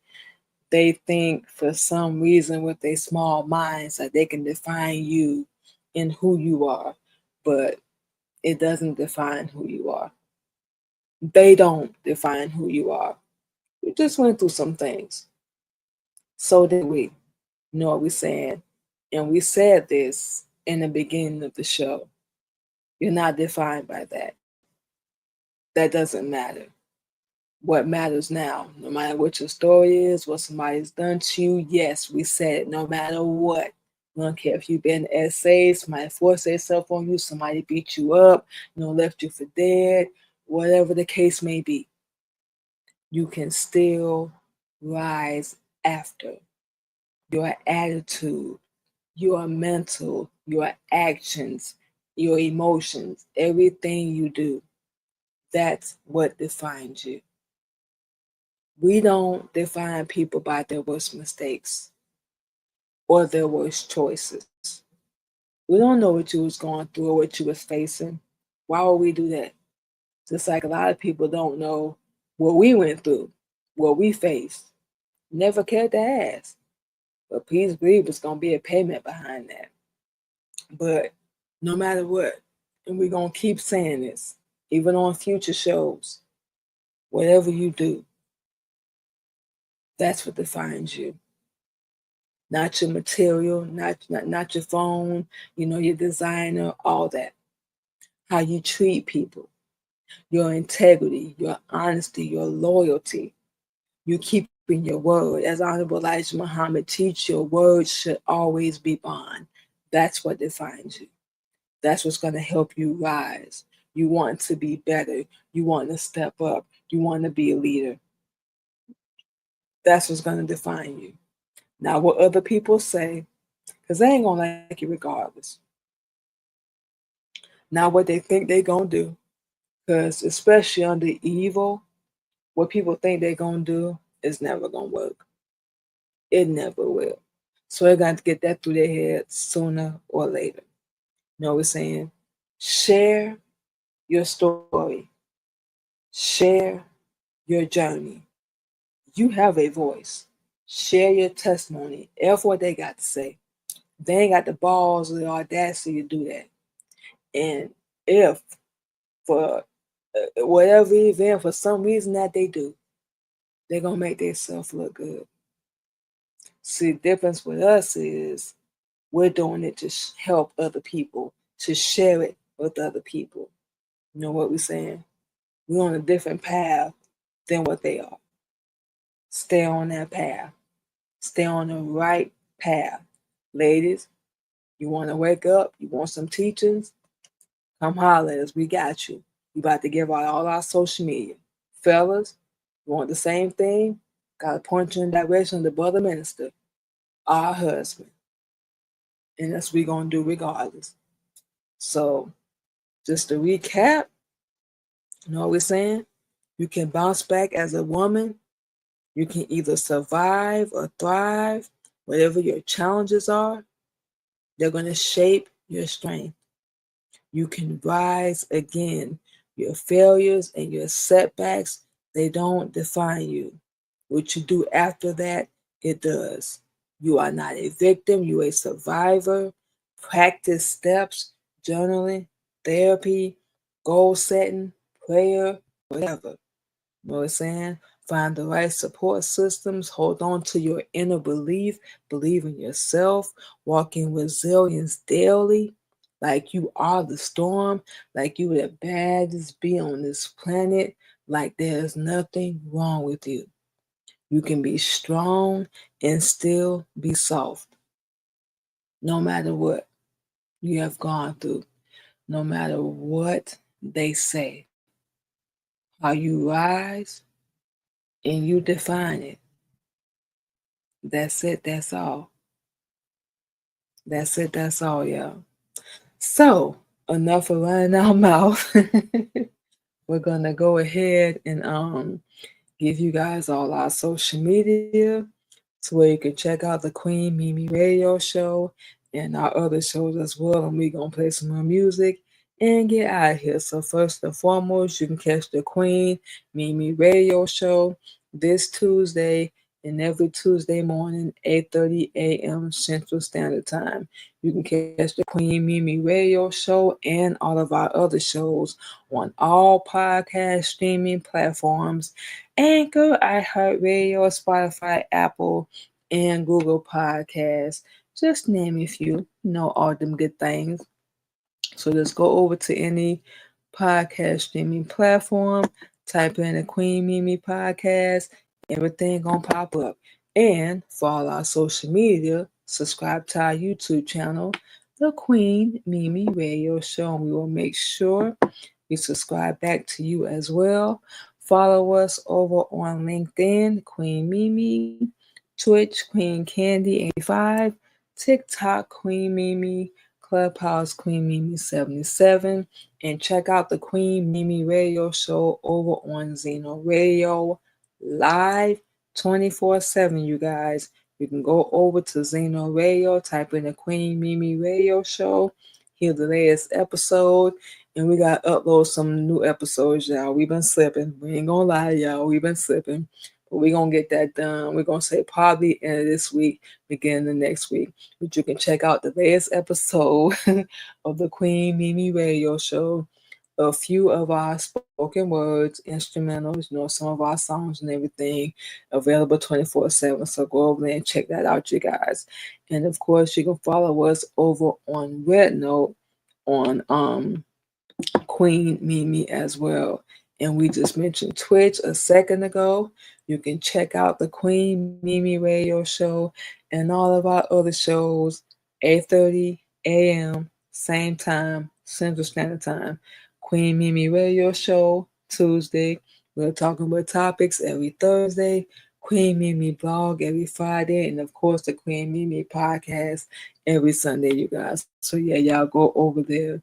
They think for some reason with their small minds that they can define you in who you are, but it doesn't define who you are. They don't define who you are. We just went through some things. So did we. You know what we're saying? And we said this in the beginning of the show. You're not defined by that. That doesn't matter. What matters now, no matter what your story is, what somebody's done to you, yes, we said it, no matter what. I don't care if you've been essayed, somebody forced themselves on you, somebody beat you up, left you for dead, whatever the case may be, you can still rise after. Your attitude, your mental, your actions, your emotions, everything you do, that's what defines you. We don't define people by their worst mistakes or their worst choices. We don't know what you was going through or what you was facing. Why would we do that? Just like a lot of people don't know what we went through, what we faced. Never cared to ask. But please believe it's going to be a payment behind that. But no matter what, and we're going to keep saying this, even on future shows, whatever you do, that's what defines you. Not your material, not your phone, your designer, all that. How you treat people, your integrity, your honesty, your loyalty, you keeping your word. As Honorable Elijah Muhammad teach, your words should always be bond. That's what defines you. That's what's going to help you rise. You want to be better. You want to step up. You want to be a leader. That's what's going to define you. Now, what other people say, because they ain't going to like you regardless. Now, what they think they're going to do, because especially under evil, what people think they're going to do is never going to work. It never will. So they're going to get that through their heads sooner or later. You know what we're saying? Share your story. Share your journey. You have a voice. Share your testimony. F what they got to say. They ain't got the balls or the audacity to do that. And if for whatever event, for some reason that they do, they're going to make themselves look good. See, the difference with us is we're doing it to help other people, to share it with other people. You know what we're saying? We're on a different path than what they are. Stay on that path. Stay on the right path. Ladies, you want to wake up? You want some teachings? Come holler at us. We got you. We about to give out all our social media. Fellas, you want the same thing? Got to point you in the direction of the brother minister, our husband. And that's what we're going to do regardless. So, just to recap, you know what we're saying? You can bounce back as a woman. You can either survive or thrive. Whatever your challenges are, they're going to shape your strength. You can rise again. Your failures and your setbacks, they don't define you. What you do after that, it does. You are not a victim, you're a survivor. Practice steps, journaling, therapy, goal setting, prayer, whatever. You know what I'm saying? Find the right support systems. Hold on to your inner belief. Believe in yourself. Walk in resilience daily. Like you are the storm. Like you the baddest bee on this planet. Like there's nothing wrong with you. You can be strong and still be soft. No matter what you have gone through. No matter what they say. How you rise and you define it. That's it. That's all. That's it. That's all, y'all. So, enough of running our mouth. We're gonna go ahead and give you guys all our social media to where you can check out the Queen Mimi Radio Show and our other shows as well. And we're gonna play some more music and get out of here. So first and foremost, you can catch the Queen Mimi Radio Show this Tuesday and every Tuesday morning, 8:30 a.m. Central Standard Time. You can catch the Queen Mimi Radio Show and all of our other shows on all podcast streaming platforms: Anchor, iHeartRadio, Spotify, Apple, and Google Podcasts. Just name a few, all them good things. So just go over to any podcast streaming platform, type in the Queen Mimi podcast, everything gonna pop up. And for all our social media, subscribe to our YouTube channel, The Queen Mimi Radio Show, and we will make sure we subscribe back to you as well. Follow us over on LinkedIn, Queen Mimi, Twitch, Queen Candy 85, TikTok, Queen Mimi, Clubhouse, Queen Mimi 77, and check out the Queen Mimi Radio Show over on Zeno Radio live 24/7, you guys. You can go over to Zeno Radio, type in the Queen Mimi Radio Show, hear the latest episode, and we got to upload some new episodes, y'all. We've been slipping. We ain't gonna lie, y'all. We've been slipping. But we're gonna get that done. We're gonna say probably end of this week, beginning of next week. But you can check out the latest episode of the Queen Mimi Radio Show. A few of our spoken words, instrumentals, some of our songs and everything available 24/7. So go over there and check that out, you guys. And of course, you can follow us over on Red Note on Queen Mimi as well. And we just mentioned Twitch a second ago. You can check out the Queen Mimi Radio Show and all of our other shows, 8:30 a.m. same time, Central Standard Time. Queen Mimi Radio Show Tuesday. We're talking about topics every Thursday. Queen Mimi blog every Friday, and of course the Queen Mimi podcast every Sunday, you guys. So yeah, y'all go over there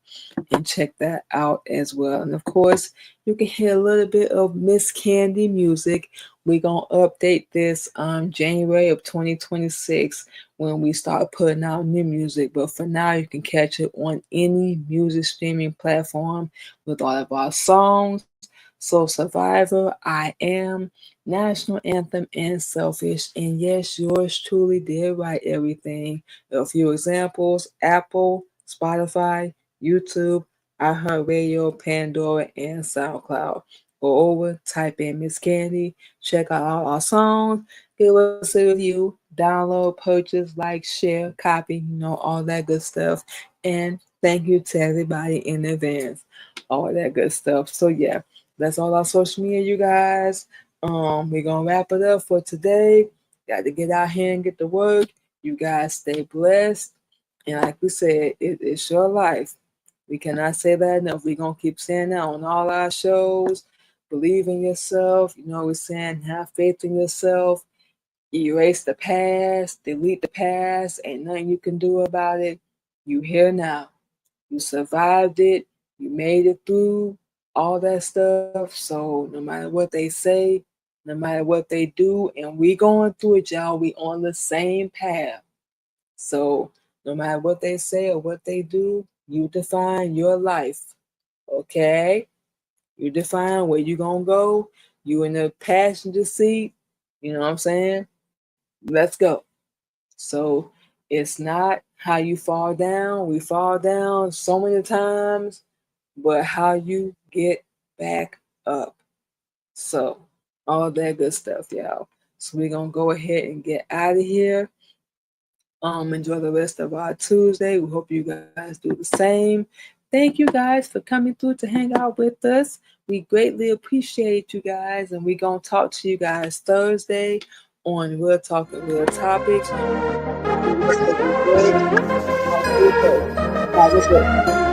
and check that out as well. And of course, you can hear a little bit of Miss Candy music. We're gonna update this January of 2026 when we start putting out new music. But for now, you can catch it on any music streaming platform with all of our songs. So Survivor, I Am, National Anthem, and Selfish. And yes, yours truly did write everything. A few examples: Apple, Spotify, YouTube, iHeartRadio, Pandora, and SoundCloud. Go over, type in Miss Candy, check out all our songs, give us a review, download, purchase, like, share, copy, all that good stuff. And thank you to everybody in advance. All that good stuff. So yeah, that's all our social media, you guys. We're gonna wrap it up for today. Got to get out here and get to work. You guys stay blessed. And like we said, it's your life. We cannot say that enough. We're going to keep saying that on all our shows. Believe in yourself. We're saying have faith in yourself. Erase the past. Delete the past. Ain't nothing you can do about it. You here now. You survived it. You made it through all that stuff. So no matter what they say, no matter what they do, and we going through it, y'all, we on the same path. So no matter what they say or what they do, you define your life. Okay? You define where you gonna go. You in the passenger seat. You know what I'm saying? Let's go. So it's not how you fall down. We fall down so many times, but how you get back up. So all that good stuff, y'all. So we're gonna go ahead and get out of here. Enjoy the rest of our Tuesday. We hope you guys do the same. Thank you guys for coming through to hang out with us. We greatly appreciate you guys, and we're gonna talk to you guys Thursday on Real Talk and Real Topics. The rest of the day. Have a good day. Have a good day.